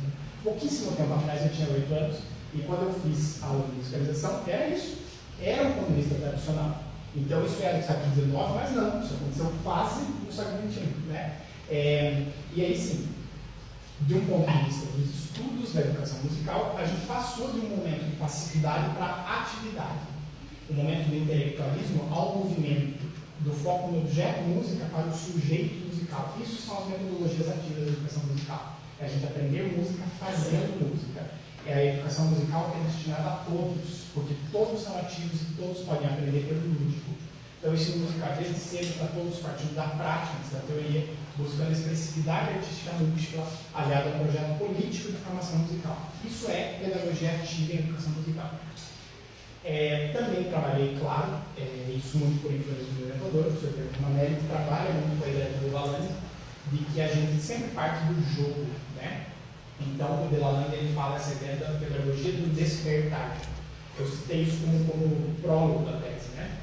Speaker 3: pouquíssimo tempo atrás, eu tinha 8 anos, e quando eu fiz aula de musicalização, era isso, era um comunista tradicional. Então isso era do século XIX, mas não, isso aconteceu quase no século XXI. Né? E aí sim, de um ponto de vista dos estudos da educação musical, a gente passou de um momento de passividade para atividade. O momento do intelectualismo ao movimento do foco no objeto música para o sujeito musical. Isso são as metodologias ativas da educação musical. É a gente aprender música fazendo música. É a educação musical que é destinada a todos, porque todos são ativos e todos podem aprender pelo lúdico. Então, esse musical, desde cedo, para todos, partindo da prática, da teoria, buscando expressividade artística múltipla, aliado ao projeto político de formação musical. Isso é pedagogia ativa em educação musical. Também trabalhei, claro, isso muito por influência do meu orientador, o professor Pedro Manelli, que trabalha muito com a ideia do Delalande, de que a gente sempre parte do jogo, né? Então, o Delalande ele fala essa ideia da pedagogia do despertar. Eu citei isso como prólogo da tese, né?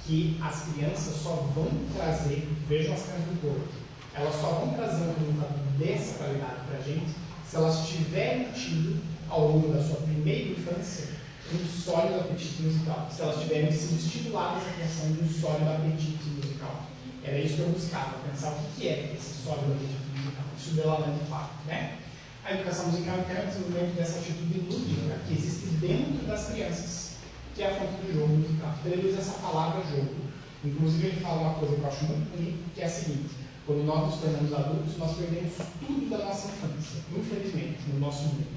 Speaker 3: Que as crianças só vão trazer, vejam as crianças do corpo, elas só vão trazer um resultado dessa qualidade para a gente se elas tiverem tido, ao longo da sua primeira infância, um sólido apetite musical. Se elas tiverem sido estimuladas a criação de um sólido apetite musical. Era isso que eu buscava, pensar o que é esse sólido apetite musical. Isso o Delalande fala, né? A educação musical é o desenvolvimento dessa atitude lúdica que existe dentro das crianças, que é a fonte do jogo musical. Então ele usa essa palavra jogo. Inclusive ele fala uma coisa que eu acho muito bonita, que é a seguinte: quando nós nos tornamos adultos, nós perdemos tudo da nossa infância, infelizmente, no nosso mundo.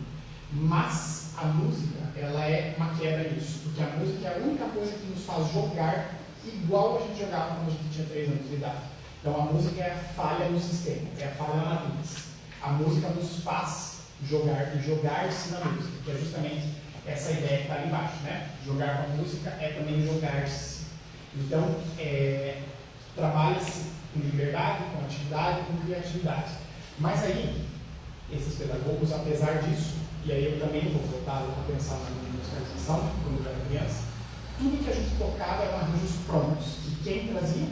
Speaker 3: Mas a música, ela é uma quebra disso, porque a música é a única coisa que nos faz jogar igual a gente jogava quando a gente tinha 3 anos de idade. Então a música é a falha no sistema, é a falha na matriz. A música nos faz jogar e jogar-se na música, que é justamente essa ideia que está ali embaixo, né? Jogar com a música é também jogar-se. Então, trabalha-se com liberdade, com atividade, com criatividade. Mas aí, esses pedagogos, apesar disso, e aí eu também vou voltar a pensar na musicalização, quando eu era criança, tudo que a gente tocava eram arranjos prontos, e quem trazia?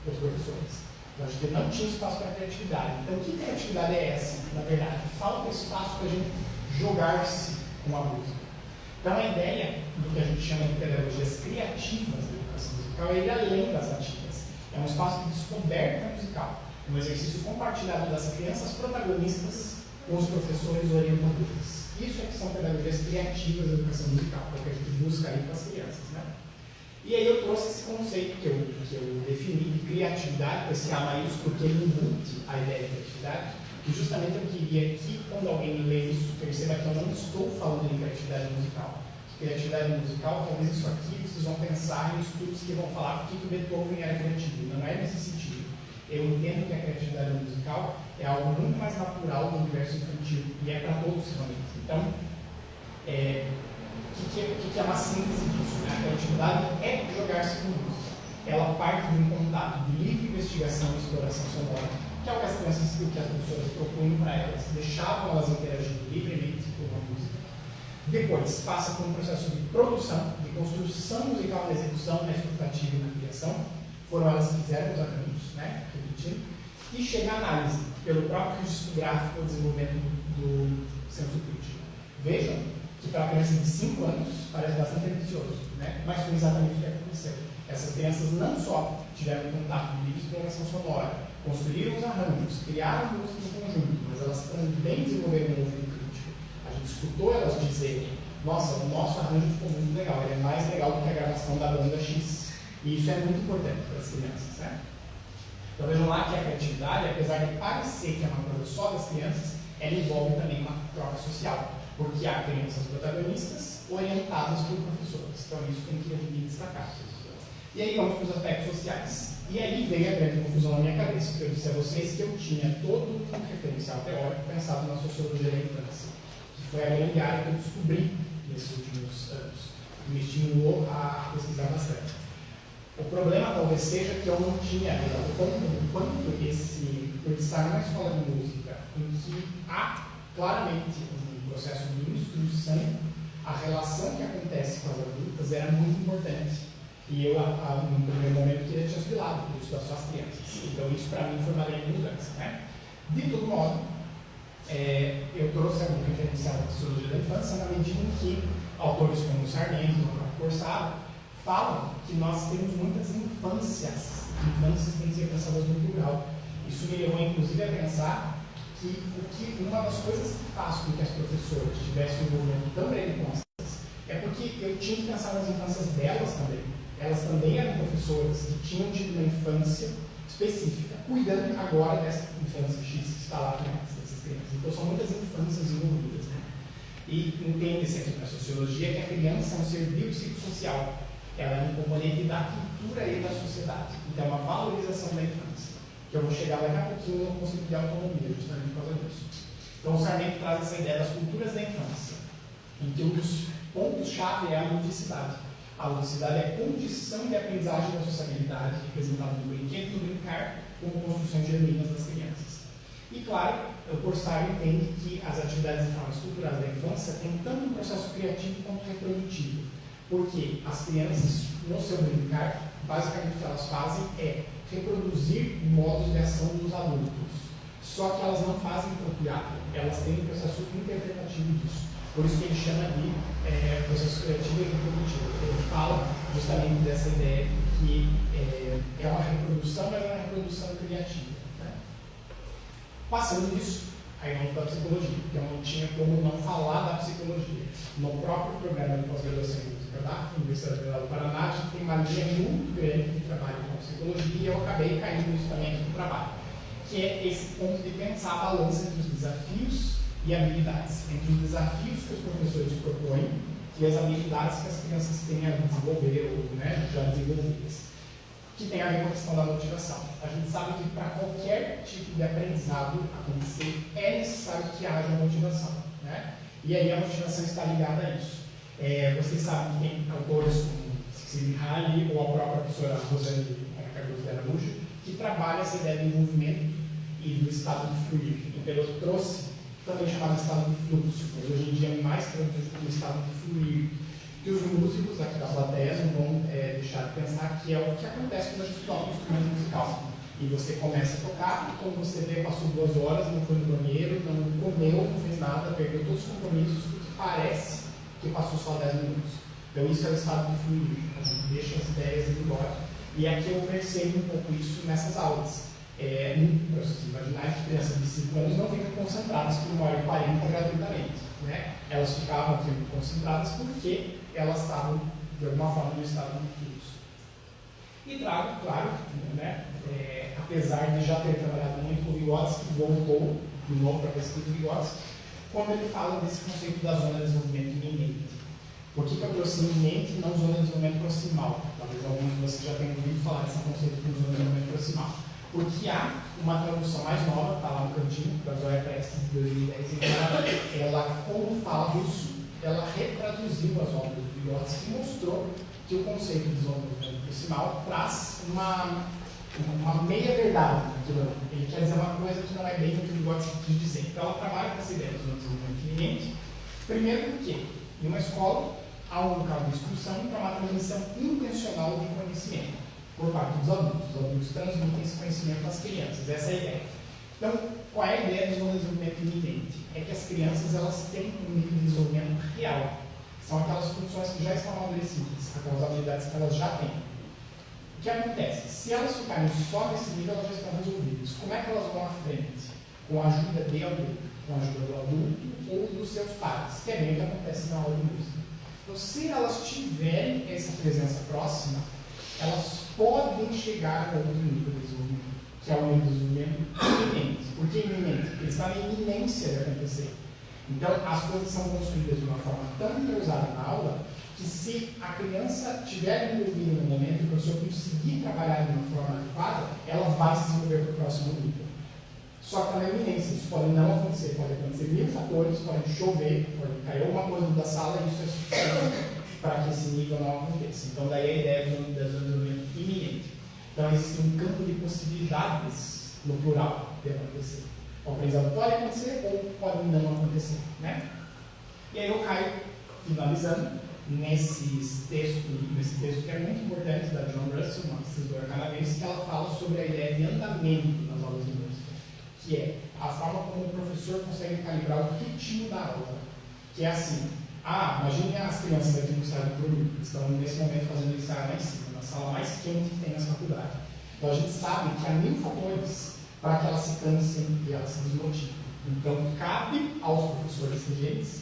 Speaker 3: Os professores. Então, a gente não tinha espaço para criatividade. Então, que criatividade é essa? Na verdade, falta espaço para a gente jogar-se com a música. Então, a ideia do que a gente chama de pedagogias criativas da educação musical é ir além das ativas. É um espaço de descoberta musical, um exercício compartilhado das crianças protagonistas com os professores orientadores. Isso é que são pedagogias criativas da educação musical, é o que a gente busca aí para as crianças, né? E aí eu trouxe esse conceito que eu defini de criatividade, com esse A maiúsculo, porque ele embute a ideia de criatividade, que justamente eu queria que, quando alguém lê isso, perceba que eu não estou falando de criatividade musical. Criatividade musical, talvez isso aqui, vocês vão pensar em estudos que vão falar por que o Beethoven era criativo. Não é nesse sentido. Eu entendo que a criatividade musical é algo muito mais natural do universo infantil, e é para todos realmente. Então, o que é uma síntese disso? Né? A criatividade é jogar-se com música. Ela parte de um contato de livre investigação e exploração sonora, que é o que as crianças, que as professoras propunham para elas, deixavam elas interagindo livremente com a música. Depois, passa por um processo de produção, de construção musical na execução, na escutativa e na criação, foram elas que fizeram os arranjos, né, repetindo, e chega a análise pelo próprio registro gráfico do desenvolvimento do senso crítico. Vejam que para crianças de 5 anos parece bastante ambicioso, né? Mas foi exatamente o que aconteceu. Essas crianças não só tiveram contato com livros de programação sonora, construíram os arranjos, criaram músicas em conjunto, mas elas também desenvolveram um ouvido crítico. A gente escutou elas dizerem: nossa, o nosso arranjo ficou muito legal, ele é mais legal do que a gravação da banda X. E isso é muito importante para as crianças, né? Então vejam lá que a criatividade, apesar de parecer que é uma coisa só das crianças, ela envolve também uma troca social, porque há crianças protagonistas orientadas por professores. Então isso tem que a gente destacar. E aí vamos para os aspectos sociais. E aí veio a grande confusão na minha cabeça, porque eu disse a vocês que eu tinha todo um referencial teórico pensado na sociologia da infância, que foi a grande área que eu descobri nesses últimos anos, e me estimulou a pesquisar bastante. O problema talvez seja que eu não tinha o quanto esse, por estar numa escola de música, em que há claramente um processo de instrução, a relação que acontece com as adultas era muito importante. E eu, no primeiro momento, queria tinha de lado por isso das suas crianças. Então, isso para mim foi uma grande mudança, né? De todo modo, eu trouxe algum referencial da sociologia da infância na medida em que autores como Sarnento, o próprio Corsaro, falam que nós temos muitas infâncias. Infâncias têm que ser pensadas no plural. Isso me levou, inclusive, a pensar que uma das coisas que faz com que as professoras tivessem um envolvimento tão grande com as é porque eu tinha que pensar nas infâncias delas também. Elas também eram professoras que tinham tido uma infância específica, cuidando agora dessa infância X que está lá com essas crianças. Então, são muitas infâncias envolvidas, né? E entende-se aqui na sociologia que a criança é um ser biopsicossocial. Ela é um componente da cultura e da sociedade. Então, é uma valorização da infância, que eu vou chegar daqui a pouquinho no conceito de autonomia, justamente por causa disso. Então, o Sarnento traz essa ideia das culturas da infância, em que um dos pontos-chave é a ludicidade. A ludicidade é a condição de aprendizagem da sociabilidade, representada no brinquedo e no brincar, como construções genuínas das crianças. E, claro, o Corsaro entende que as atividades e formas culturais da infância têm tanto um processo criativo quanto reprodutivo, porque as crianças, no seu brincar, basicamente o que elas fazem é reproduzir modos de ação dos adultos. Só que elas não fazem propriado, elas têm um processo interpretativo disso. Por isso que ele chama de processo criativo e reprodutivo. Ele fala justamente dessa ideia que é uma reprodução, mas é uma reprodução criativa. Né? Passando disso, aí vamos para a psicologia, porque eu não tinha como não falar da psicologia. No próprio programa de pós-graduação em música da Universidade Federal do Paraná, a gente tem uma linha muito grande de trabalho com psicologia, e eu acabei caindo nisso também aqui no trabalho, que é esse ponto de pensar a balança entre os desafios e habilidades, entre os desafios que os professores propõem e as habilidades que as crianças têm a desenvolver ou, né, já desenvolvidas, que tem a ver com a questão da motivação. A gente sabe que para qualquer tipo de aprendizado acontecer, é necessário que haja motivação, né? E aí a motivação está ligada a isso. Vocês sabem que tem autores como Csikszentmihalyi ou a própria professora Rosane Cardoso de Araújo, que trabalha essa ideia de envolvimento e do estado de fluir. Então eu trouxe também chamado estado de fluxo, mas hoje em dia é mais traduzido como estado de fluir, que os músicos aqui da plateia não vão deixar de pensar que é o que acontece quando a gente toca um instrumento musical. E você começa a tocar, e quando você vê, passou 2 horas, não foi no banheiro, não comeu, não fez nada, perdeu todos os compromissos, porque parece que passou só 10 minutos. Então isso é o estado de fluir, a gente deixa as ideias ir embora. E aqui eu percebo um pouco isso nessas aulas. Para vocês imaginarem que crianças de 5 anos não ficam concentradas por 1h40 gratuitamente. Né? Elas ficavam aqui concentradas porque elas estavam, de alguma forma, no estado de fluxo. E trago, claro, né, apesar de já ter trabalhado muito com o Vygotsky, voltou de novo para a pesquisa do Vygotsky, quando ele fala desse conceito da zona de desenvolvimento iminente. Por que eu trouxe iminente e não zona de desenvolvimento proximal? Talvez alguns de vocês já tenham ouvido falar desse conceito de zona de desenvolvimento proximal. Porque há uma tradução mais nova, está lá no cantinho, da Zoya Prestes de 2010, e ela, como fala russo, ela retraduziu as obras do Vygotsky e mostrou que o conceito de zona de desenvolvimento proximal traz uma meia-verdade. Ele quer dizer uma coisa que não é bem o que o Vygotsky quis dizer. Então ela trabalha com essa ideia de zona de desenvolvimento iminente, primeiro porque, em uma escola, há um local de instrução para uma transmissão intencional de conhecimento. por parte dos adultos. Os adultos transmitem esse conhecimento às crianças, essa é a ideia. Então, qual é a ideia do desenvolvimento iminente? É que as crianças elas têm um nível de desenvolvimento real. São aquelas funções que já estão amadurecidas, aquelas habilidades que elas já têm. O que acontece? Se elas ficarem só nesse nível, elas já estão resolvidas. Como é que elas vão à frente? Com a ajuda de alguém, com a ajuda do adulto ou dos seus pais, que é bem o que acontece na aula de música. Então, se elas tiverem essa presença próxima, elas podem chegar a outro nível de desenvolvimento, que é o nível de desenvolvimento iminente. Por que iminente? Porque ele está na iminência de acontecer. Então, as coisas são construídas de uma forma tão entrosada na aula que se a criança estiver envolvida no momento e o professor conseguir trabalhar de uma forma adequada, ela vai se desenvolver para o próximo nível. Só que ela é iminência, isso pode não acontecer, pode acontecer mil fatores, pode chover, pode cair alguma coisa da sala e isso é suficiente para que esse nível não aconteça. Então, daí a ideia do desenvolvimento iminente. Então, existe um campo de possibilidades no plural de acontecer. O aprendizado pode acontecer ou pode não acontecer, né? E aí eu caio, finalizando, nesse texto que é muito importante da Joan Russell, uma pesquisadora canadense, que ela fala sobre a ideia de andamento nas aulas de música, que é a forma como o professor consegue calibrar o ritmo da aula, que é assim, imagine as crianças aqui no estado do Rio, que estão nesse momento fazendo ensaio lá em cima, na sala mais quente que tem nessa faculdade. Então a gente sabe que há 1000 fatores para que elas se cansem e elas se desmotivem. Então cabe aos professores regentes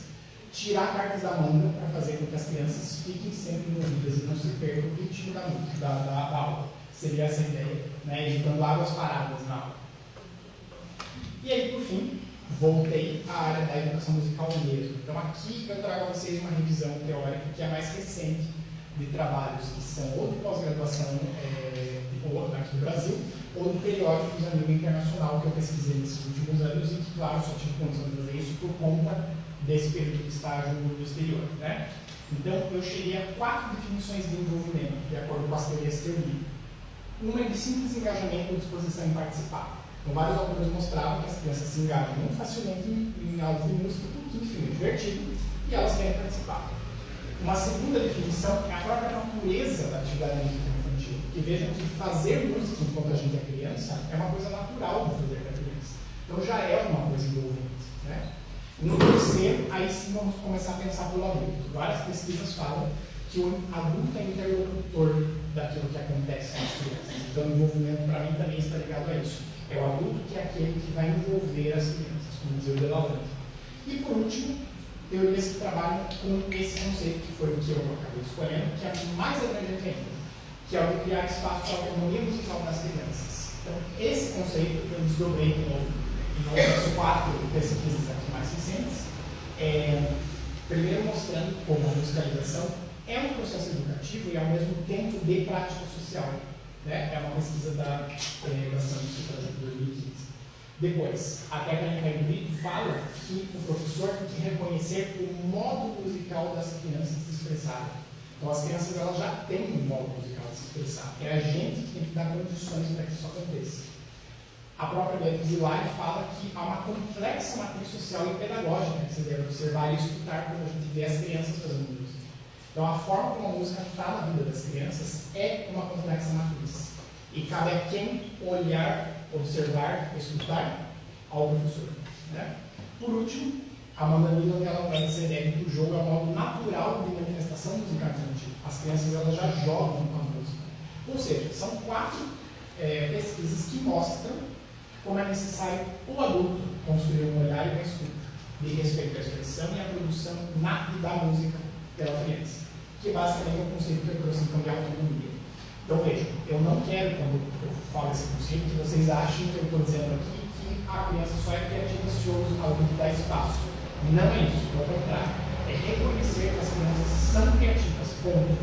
Speaker 3: tirar cartas da manga para fazer com que as crianças fiquem sempre envolvidas e não se percam o ritmo da aula. Seria essa a ideia, né? Evitando águas paradas na aula. E aí, por fim, voltei à área da educação musical mesmo. Então aqui eu trago a vocês uma revisão teórica que é mais recente de trabalhos que são ou de pós-graduação aqui no Brasil, ou de periódicos a nível internacional que eu pesquisei nesses últimos anos e que, claro, só tive condição de fazer isso por conta desse período de estágio no exterior, né? Então, eu cheguei a 4 definições de envolvimento, de acordo com as teorias que eu li. Uma é de simples engajamento ou disposição em participar. Então, vários autores mostravam que as crianças se engajam muito facilmente em aulas de música, porque, enfim, é divertido, e elas querem participar. Uma segunda definição é a própria natureza da atividade musical infantil, que vejam que fazer música enquanto a gente é criança é uma coisa natural de fazer para a criança. Então, já é uma coisa envolvente, né? No terceiro, aí sim vamos começar a pensar pelo adulto. Várias pesquisas falam que o adulto é interlocutor daquilo que acontece com as crianças. Então, o envolvimento, para mim, também está ligado a isso. É o adulto que é aquele que vai envolver as crianças, como dizia o Delalande. E, por último, teorias que trabalham com esse conceito, que foi o que eu acabei escolhendo, que é mais abrangente ainda, que é o de criar espaço para a autonomia musical das crianças. Então, esse conceito eu desdobrei de novo em outras 4 pesquisas aqui mais recentes, primeiro mostrando como a musicalização é um processo educativo e ao mesmo tempo de prática social, né? É uma pesquisa da Santos de 2015. Depois, a técnica híbrida fala que o professor tem que reconhecer o modo musical das crianças se expressarem. Então, as crianças elas já têm um modo musical de se expressar. É a gente que tem que dar condições para que isso aconteça. A própria Beatriz Hilário fala que há uma complexa matriz social e pedagógica que você deve observar e escutar quando a gente vê as crianças fazendo música. Então, a forma como a música está na vida das crianças é uma complexa matriz. E cabe a quem olhar, observar, escutar ao professor, né? Por último, a Amanda Miller ela vai dizer que o jogo é um modo natural de manifestação musical infantil. As crianças elas já jogam com a música. Ou seja, são 4 pesquisas que mostram como é necessário o adulto construir um olhar e uma escuta de respeito à expressão e à produção da música pela criança, que basicamente é o conceito que eu trouxe então de autonomia. Então vejam, eu não quero, quando eu falo esse conceito, que vocês achem que eu estou dizendo aqui que a criança só é criativa se o adulto dá espaço. Não é isso, pelo contrário. É reconhecer que as crianças são criativas, ponto.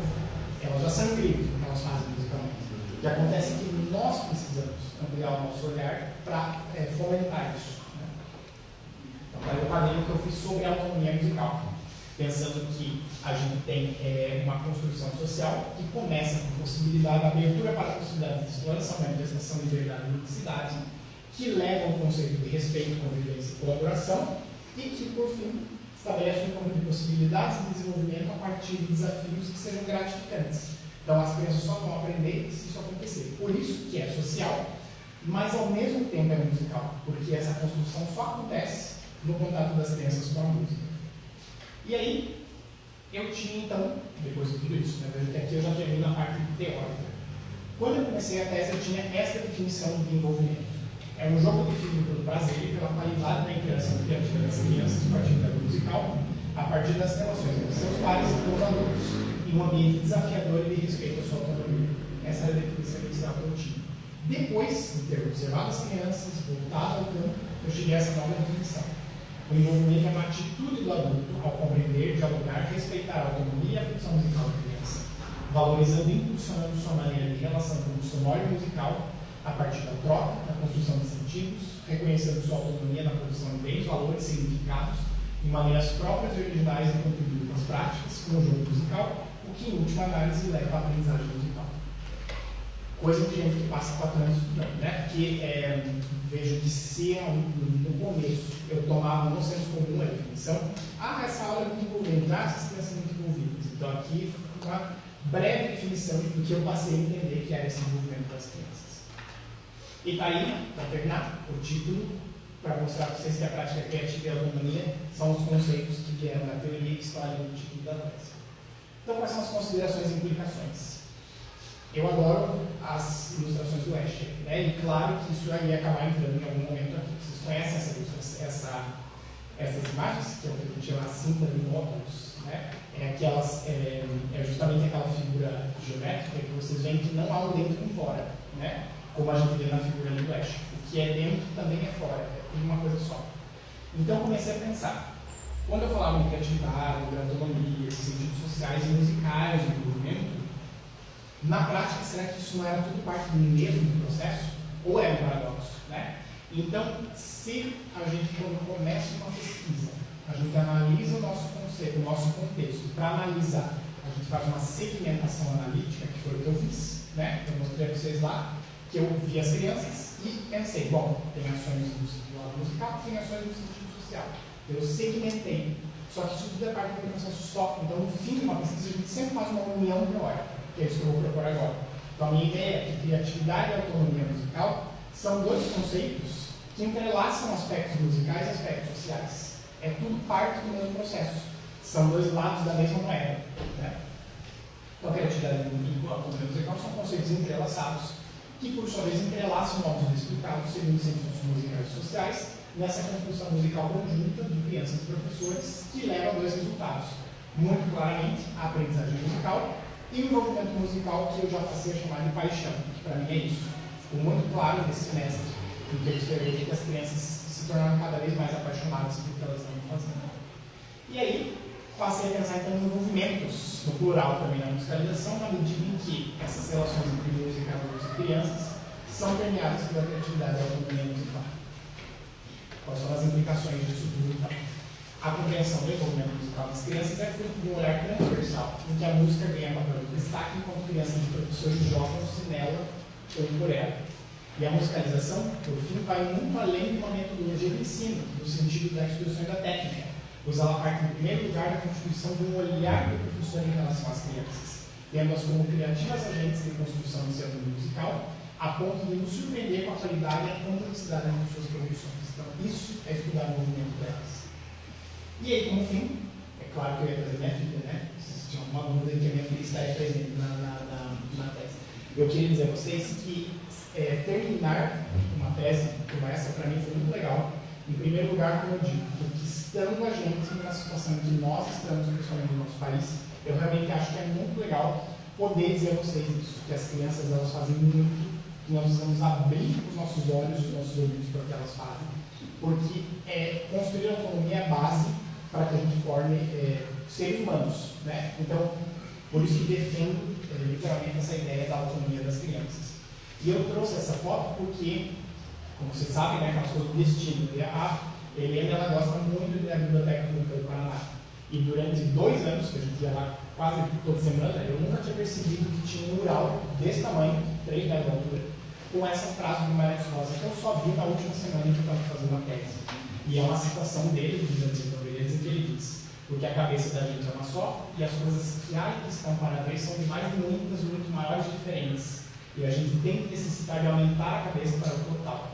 Speaker 3: Elas já são incríveis no que elas fazem musicalmente. O que acontece é que nós precisamos ampliar o nosso olhar para fomentar isso, né? Então, eu falei o que eu fiz sobre a autonomia musical, pensando que a gente tem uma construção social que começa com possibilidade, abertura para a possibilidade de exploração, manifestação, liberdade e ludicidade, que leva ao conceito de respeito, convivência e colaboração, e que, por fim, estabelece um campo de possibilidades de desenvolvimento a partir de desafios que sejam gratificantes. Então as crianças só vão aprender se isso acontecer. Por isso que é social, mas ao mesmo tempo é musical, porque essa construção só acontece no contato das crianças com a música. E aí, eu tinha então, depois de tudo isso, né, até aqui eu já termino a parte teórica. Quando eu comecei a tese, eu tinha essa definição de envolvimento. É um jogo definido pelo prazer e pela qualidade da interação criativa das crianças a partir da música, a partir das relações entre seus pares e com os alunos, em um ambiente desafiador e de respeito à sua autonomia. Essa era a definição inicial que eu tinha. Depois de ter observado as crianças, voltado ao campo, eu cheguei a essa nova definição. O envolvimento é uma atitude do adulto ao compreender, dialogar, respeitar a autonomia e a função musical da criança, valorizando e impulsionando sua maneira de relação com o sonoro musical a partir da troca, da construção de sentidos, reconhecendo sua autonomia na produção de bens, valores e significados, em maneiras próprias e originais de contribuir com as práticas, com o jogo musical, o que, em última análise, leva à aprendizagem musical. Coisa de gente que passa 4 anos estudando, né? Porque vejo que se no começo eu tomava no senso comum a definição, essa aula é muito envolvente, essas crianças são muito envolvidas. Então aqui uma breve definição do que eu passei a entender que era esse envolvimento das crianças. E está aí, para terminar, o título, para mostrar para vocês que a prática criativa e a autonomia são os conceitos que vieram da teoria e que estão ali no título da tese. Então, quais são as considerações e implicações? Eu adoro as ilustrações do Escher, né? E claro que isso aí ia acabar entrando em algum momento aqui. Vocês conhecem essas imagens, que é o que a gente chama cinta de módulos, né? É justamente aquela figura geométrica que vocês veem que não há um dentro e um fora, né? Como a gente vê na figura ali do Escher. O que é dentro também é fora, é tudo uma coisa só. Então comecei a pensar, quando eu falava de criatividade, de autonomia, de sentidos sociais e musicais do movimento, na prática, será que isso não era tudo parte do mesmo processo? Ou era um paradoxo, né? Então, se a gente, quando começa uma pesquisa, a gente analisa o nosso conceito, o nosso contexto, para analisar, a gente faz uma segmentação analítica, que foi o que eu fiz, né? Eu mostrei para vocês lá, que eu vi as crianças e pensei, bom, tem ações do lado musical, tem ações no sentido social. Eu segmentei. Só que isso tudo é parte de um processo só. Então, no fim de uma pesquisa, a gente sempre faz uma união teórica, que é isso que eu vou propor agora. Então, a minha ideia é que criatividade e autonomia musical são dois conceitos que entrelaçam aspectos musicais e aspectos sociais. É tudo parte do mesmo processo. São dois lados da mesma moeda, né? Então, a criatividade e a autonomia musical são conceitos entrelaçados, que, por sua vez, entrelaçam modos de explicados segundo sentidos musicais e sociais, nessa construção musical conjunta de crianças e professores, que leva a dois resultados. Muito claramente, a aprendizagem musical e o envolvimento musical, que eu já passei a chamar de paixão, que para mim é isso. Ficou muito claro nesse semestre, em que eu observei que as crianças se tornaram cada vez mais apaixonadas pelo que elas estão fazendo. E aí, passei a pensar então em envolvimentos, no plural também na musicalização, na medida em que essas relações entre música, alunos e crianças são permeadas pela criatividade e a autonomia musical. Quais são as implicações disso tudo então? A compreensão do envolvimento musical das crianças é fruto de um olhar transversal, em que a música ganha papel de destaque enquanto crianças e professores jogam-se nela ou por ela. E a musicalização, por fim, vai muito além de uma metodologia de ensino, no sentido da instrução e da técnica, pois ela parte, em primeiro lugar, da constituição de um olhar do professor em relação às crianças, tendo-as como criativas agentes de construção de seu mundo musical, a ponto de nos surpreender com a qualidade e a complexidade das suas produções. Então, isso é estudar o movimento delas. E aí, como fim, é claro que eu ia trazer minha filha, né? Se tinha alguma dúvida que a minha filha estaria presente na tese. Eu queria dizer a vocês que terminar uma tese como essa, para mim, foi muito legal. Em primeiro lugar, como eu digo, porque estando a gente na situação em que nós estamos, principalmente no nosso país, eu realmente acho que é muito legal poder dizer a vocês isso, que as crianças elas fazem muito, que nós precisamos abrir os nossos olhos e os nossos ouvidos para o que elas fazem, porque construir a autonomia é a base para que a gente forme seres humanos, né? Então, por isso que defendo literalmente essa ideia da autonomia das crianças. E eu trouxe essa foto porque, como vocês sabem, né, aquelas coisas do destino, a Helena ela gosta muito da Biblioteca Pública do Paraná. E durante 2 anos, que a gente ia lá quase toda semana, eu nunca tinha percebido que tinha um mural desse tamanho, 3 metros de altura, com essa frase do Guimarães Rosa, que eu só vi na última semana que eu estava fazendo a tese. E é uma citação dele, do Dante Torres, em que ele diz: porque a cabeça da gente é uma só, e as coisas que há que estão para ver são de mais muitas, muito maiores diferentes. E a gente tem que necessitar de aumentar a cabeça para o total.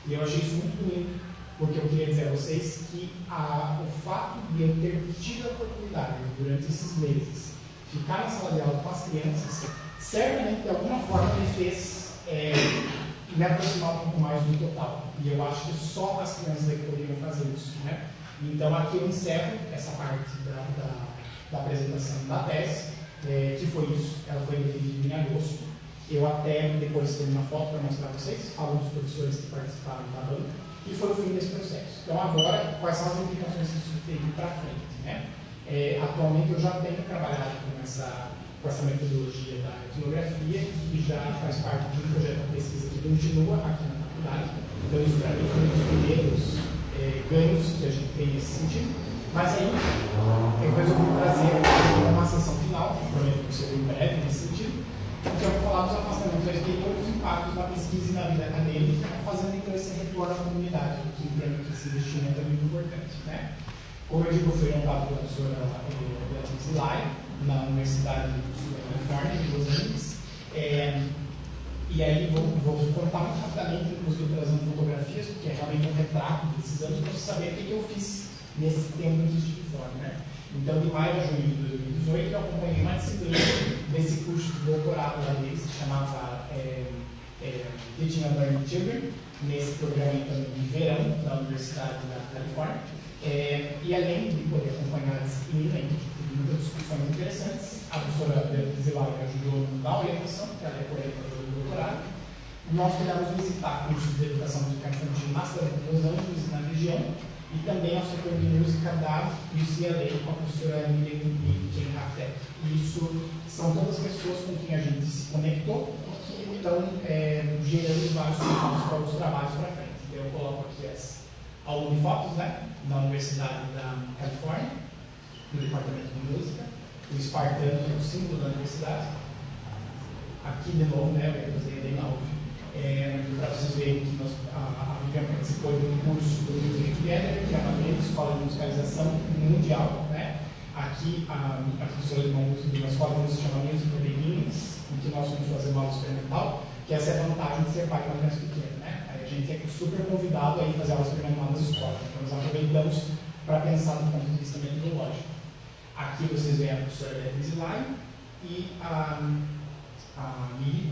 Speaker 3: E eu achei isso muito bonito, porque eu queria dizer a vocês que o fato de eu ter tido a oportunidade, durante esses meses, ficar na sala de aula com as crianças, certamente de alguma forma me fez me aproximar um pouco mais do total. E eu acho que só as crianças aí poderiam fazer isso, né? Então aqui eu encerro essa parte da apresentação da tese, que foi isso. Ela foi definida em agosto. Eu até depois tenho uma foto para mostrar para vocês, falo dos professores que participaram da banca, e foi o fim desse processo. Então agora, quais são as implicações que isso tem para frente, né? Atualmente eu já tenho trabalhado com essa metodologia da etnografia, que já faz parte de um projeto de pesquisa que continua aqui na faculdade. Então isso para mim foi um dos primeiros ganhos que a gente tem nesse sentido. Mas aí eu resolvi trazer uma sessão final, que prometo que seria em breve nesse sentido, que eu vou falar dos afastamentos e todos os impactos da pesquisa e na vida acadêmica, fazendo então esse retorno à comunidade, que para mim esse investimento é muito importante, né? Como eu digo, eu fui orientado pela professora Beatriz Lai, na Universidade do Sul da Califórnia, de Los Angeles. E aí vou contar muito rapidamente, inclusive trazendo fotografias, porque é realmente um retrato desses anos, para você saber o que eu fiz nesse tempo que estive fora, né? Então, de maio a junho de 2018, eu acompanhei uma disciplina desse curso de doutorado lá deles, que se chamava Teaching and Learning Children, nesse programa então, de verão da Universidade da Califórnia. E além de poder acompanhar a disciplina, muitas discussões interessantes, a professora Beatriz Lai me ajudou na orientação, que ela é coordenadora do doutorado. Nós pudemos visitar cursos de educação musical infantil na cidade de Los Angeles e na região, e também ao setor de música da UCLA com a professora Miriam e Jane Raffet. Isso são todas pessoas com quem a gente se conectou e que estão gerando vários contatos para os trabalhos para frente. Então, eu coloco aqui as aulas de fotos, né, da Universidade da Califórnia, do Departamento de Música, o espartano, que é o símbolo da universidade. Aqui de novo, né, eu desenhei bem na UF. Para vocês verem que a Vivian participou de um curso do Music Together, que é uma grande escola de musicalização mundial, né? Aqui a professora de uma escola que se chama Music Beginnings, em que nós vamos fazer uma aula experimental, que essa é a vantagem de ser pai de uma criança pequena, né? Aí a gente é super convidado a ir fazer aula experimental nas escolas, então nós aproveitamos para pensar do ponto de vista metodológico. Aqui vocês veem a professora Beatriz Lai e a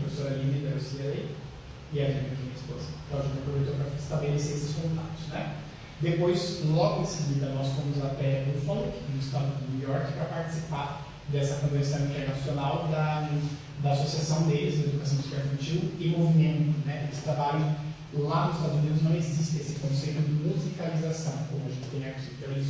Speaker 3: professora Lili da UCLA, e a gente, minha esposa. Então a gente aproveitou para estabelecer esses contatos, né? Depois, logo em seguida, nós fomos até Buffalo, no estado de New York, para participar dessa convenção internacional da associação deles, da Educação Musical Infantil e Movimento, né? Eles trabalham lá nos Estados Unidos, não existe esse conceito de musicalização, como a gente tem aqui. Então eles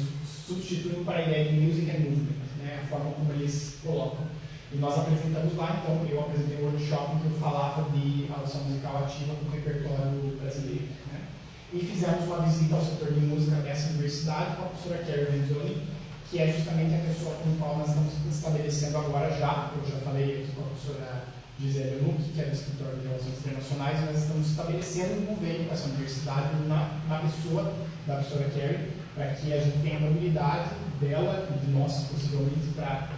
Speaker 3: substituem para a ideia de music and movement, né? A forma como eles colocam. E nós apresentamos lá, então eu apresentei um workshop em que eu falava de audição musical ativa com o repertório brasileiro, né? E fizemos uma visita ao setor de música dessa universidade com a professora Carrie Venzoli, que é justamente a pessoa com a qual nós estamos estabelecendo agora já, eu já falei aqui com a professora Gisele Nuck, que é do Escritório de Relações Internacionais, nós estamos estabelecendo um convênio com essa universidade na pessoa da professora Carrie, para que a gente tenha a mobilidade dela e de nós, possivelmente, para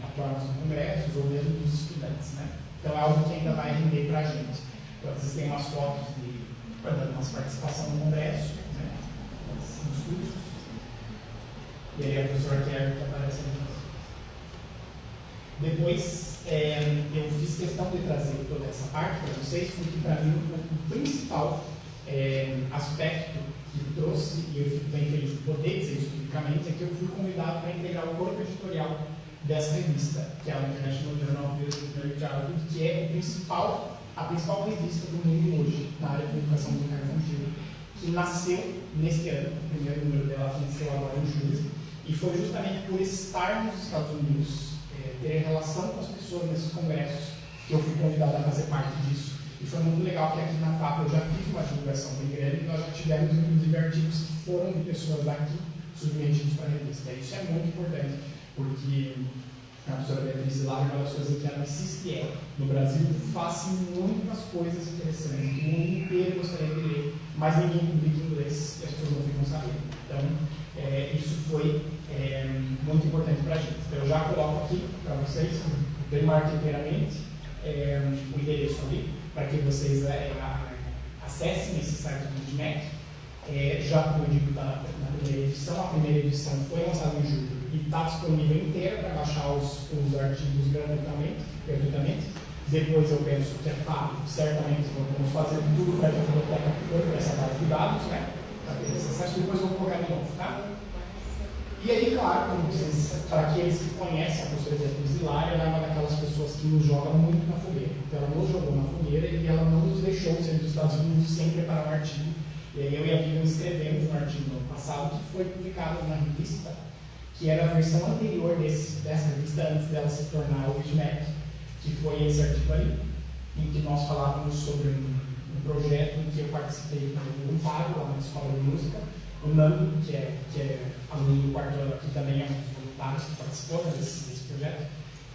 Speaker 3: atuar nos congressos ou mesmo dos estudantes, né? Então é algo que ainda vai render para a gente. Então vocês têm umas fotos da nossa participação no congresso, né? Nos cursos. E aí a professora Kerry que aparece ali. Depois eu fiz questão de trazer toda essa parte para vocês, porque para mim o principal aspecto que trouxe, e eu fico bem feliz de poder dizer isso publicamente, é que eu fui convidado para integrar o corpo editorial dessa revista, que é a International Journal of Early Childhood, que é a principal revista do mundo hoje na área de educação musical infantil, que nasceu neste ano, o primeiro número dela nasceu agora em julho, e foi justamente por estar nos Estados Unidos, ter relação com as pessoas nesses congressos, que eu fui convidado a fazer parte disso. E foi muito legal que aqui na FAP eu já fiz uma divulgação bem grande e nós já tivemos inclusive artigos que foram de pessoas daqui submetidos para a revista. Isso é muito importante, porque a professora Beatriz Lai, uma das coisas que ela insiste no Brasil faz muitas coisas interessantes, que o mundo inteiro gostaria de ler, mas ninguém publica em inglês e as pessoas não ficam sabendo. Então, isso foi já coloco aqui para vocês, bem marqueteiramente, o endereço ali, para que vocês acessem esse site do GitMac. Já como eu digo na primeira edição, a primeira edição foi lançada em julho e está disponível inteira para baixar os artigos gratuitamente. Depois eu penso que é fácil, certamente vamos fazer tudo para a biblioteca por essa base de dados, né? Para ter esse acesso, depois eu vou colocar de novo, tá? E aí, claro, para aqueles que conhecem a professora Beatriz Hilária, ela é uma daquelas pessoas que nos joga muito na fogueira. Então, ela nos jogou na fogueira e ela não nos deixou sair dos Estados Unidos sem preparar um artigo. E aí eu e a Vivian escrevemos um artigo no ano passado que foi publicado na revista, que era a versão anterior dessa revista, antes dela se tornar o GitMac, que foi esse artigo ali, em que nós falávamos sobre um projeto em que eu participei como voluntário lá na Escola de Música. O Nando, que é aluno do quarto ano aqui, também é um dos voluntários que participou desse projeto,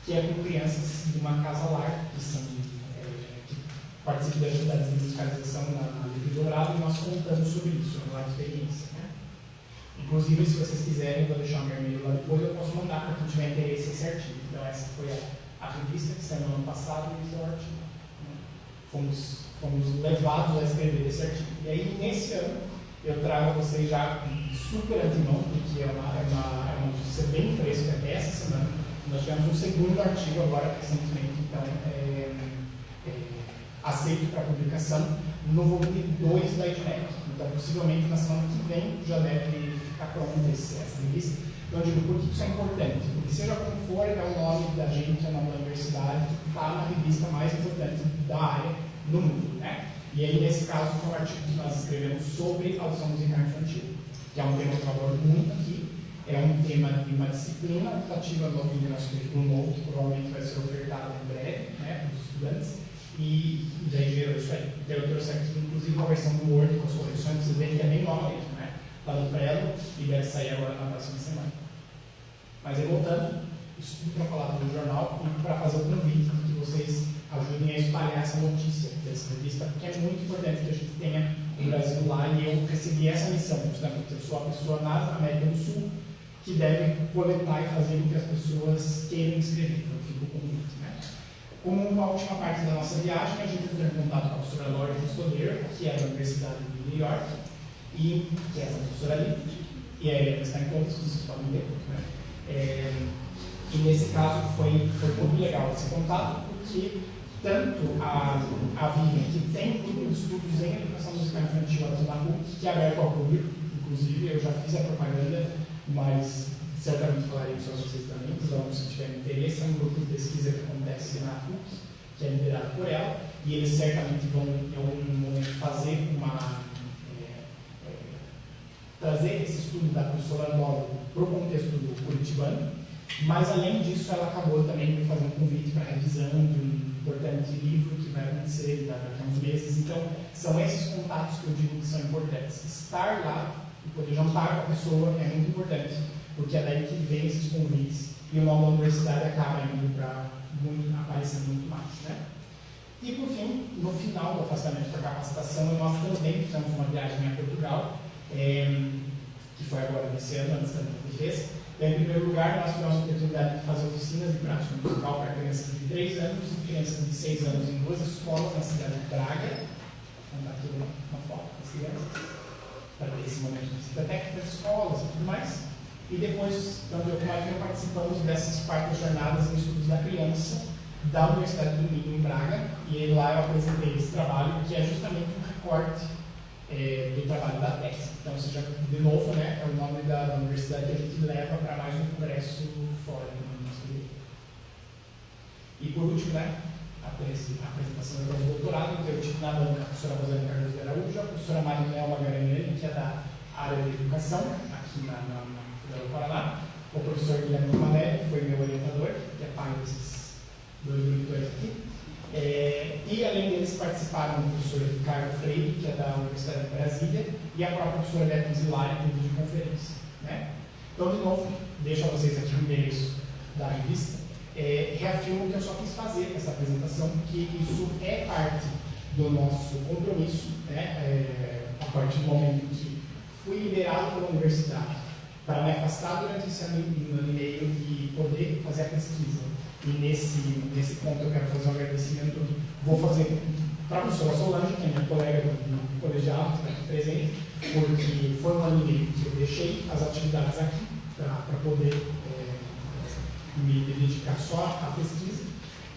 Speaker 3: que é com crianças de uma casa-lar, que participam das atividades de musicalização na Livre Dourado, e nós contamos sobre isso, na experiência. Né? Inclusive, se vocês quiserem, eu vou deixar o meu e-mail lá depois, eu posso mandar para quem tiver interesse esse artigo. Então, essa foi a revista que saiu no ano passado e esse é o artigo. Né? Fomos levados a escrever esse artigo. E aí, nesse ano, eu trago a vocês já super antemão, porque é uma notícia bem fresca até essa semana. Nós tivemos um segundo artigo agora, recentemente, então, aceito para publicação no volume 2 da GitMac. Então, possivelmente, na semana que vem, já deve ficar pronta essa revista. Então, eu digo, por que isso é importante? Porque, seja como for, é o nome da gente, é o nome da universidade, que está na revista mais importante da área no mundo, né? E aí, nesse caso, foi um artigo que nós escrevemos sobre audição musical infantil, que é um tema que eu adoro muito aqui, é um tema de uma disciplina optativa no nosso currículo novo, que provavelmente vai ser ofertado em breve, né, para os estudantes, e daí gerou isso aí. Então, eu trouxe aqui, inclusive, uma versão do Word com as correções, vocês veem que é bem nova mesmo, né? Está no prelo e deve sair agora na próxima semana. Mas aí, voltando, isso tudo para falar do jornal e para fazer o convite que vocês ajudem a espalhar essa notícia dessa revista, porque é muito importante que a gente tenha o Brasil lá, e eu recebi essa missão, justamente. Eu sou a pessoa na América do Sul que deve coletar e fazer com que as pessoas queiram escrever. Então, fica o convite, né? Como uma última parte da nossa viagem, a gente entrou em contato com a professora Laura Custodeiro, que é da Universidade de New York, e que é essa professora ali, e aí ela está em todos, vocês podem ver, né? E nesse caso foi muito legal esse contato, porque tanto a Vivian, que tem grupo de estudos em educação musical infantil aqui na PUC, que é aberto ao público, inclusive eu já fiz a propaganda, mas certamente falarei isso a vocês também, os alunos se tiverem interesse, é um grupo de pesquisa que acontece na PUC, que é liderado por ela, e eles certamente vão fazer trazer esse estudo da professora Nova para o contexto do curitibano, mas além disso ela acabou também de fazer um convite para a revisão de um importante livro que vai acontecer daqui a uns meses. Então, são esses contatos que eu digo que são importantes. Estar lá e poder jantar com a pessoa é muito importante, porque é daí que vem esses convites e o nome da universidade acaba indo para aparecer muito mais, né? E, por fim, no final do afastamento da capacitação, nós também fizemos uma viagem a Portugal, que foi agora nesse ano, antes da gente fez. Em primeiro lugar, nós tivemos a oportunidade de fazer oficinas de prática musical para crianças de 3 anos e crianças de 6 anos em 2 escolas na cidade de Braga. Vamos dar aqui uma foto das crianças, para ter esse momento de visita técnica das escolas e tudo mais. E depois, tanto eu como a Vivian participamos dessas 4 jornadas em estudos da criança da Universidade do Minho, em Braga, e aí lá eu apresentei esse trabalho, que é justamente um recorte do trabalho da tese. Então, ou seja, de novo, né, é o nome da universidade que a gente leva para mais um congresso fora do nosso livro. E por último, né, a apresentação do doutorado, então eu tive na banca a professora Rosane Carlos de Araújo, a professora Marinela Magaranelli, que é da área de educação, aqui na Federal do Paraná, o professor Guilherme Romanelli, que foi meu orientador, que é pai desses 2 monitores aqui. E além deles participaram o professor Ricardo Freire, que é da Universidade de Brasília, e a própria professora Beatriz Hilária, em videoconferência, né? Então, de novo, deixo a vocês aqui o endereço da revista. Reafirmo que eu só quis fazer essa apresentação, porque isso é parte do nosso compromisso, né? A partir do momento que fui liberado pela universidade para me afastar durante esse ano e meio e poder fazer a pesquisa. E nesse ponto eu quero fazer um agradecimento. Vou fazer para a professora Solange, que é minha colega do colegial, que está aqui presente, porque foi um ano e meio que eu deixei as atividades aqui para poder me dedicar só à pesquisa.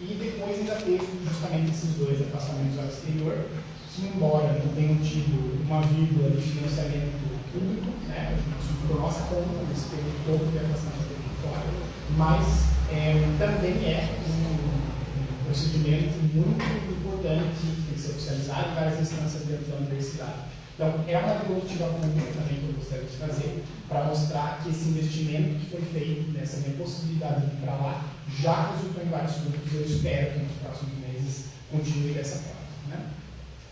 Speaker 3: E depois ainda teve justamente esses 2 afastamentos ao exterior, que embora não tenham tido uma vírgula de financiamento público, né, por nossa conta, nesse período todo de afastamento aqui fora, mas também é um procedimento muito importante, que tem que ser oficializado em várias instâncias dentro da universidade. Então, é uma diapositiva pública também que eu gostaria de fazer, para mostrar que esse investimento que foi feito, nessa minha possibilidade de ir para lá, já resultou em vários frutos. Eu espero que nos próximos meses continue dessa forma. Né?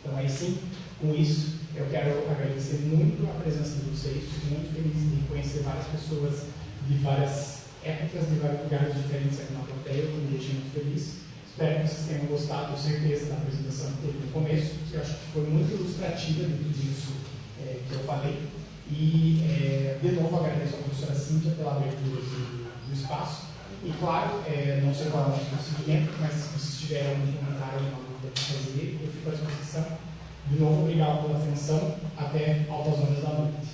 Speaker 3: Então, aí sim, com isso, eu quero agradecer muito a presença de vocês. Fico muito feliz de conhecer várias pessoas de várias épocas, de vários lugares diferentes aqui na plateia, que me deixa muito feliz. Espero que vocês tenham gostado, com certeza, da apresentação que teve no começo, que eu acho que foi muito ilustrativa de tudo isso que eu falei. E, de novo, agradeço à professora Cíntia pela abertura do espaço. E, claro, não sei qual é o procedimento, mas se vocês tiverem algum comentário ou alguma dúvida para fazer, eu fico à disposição. De novo, obrigado pela atenção. Até altas horas da noite.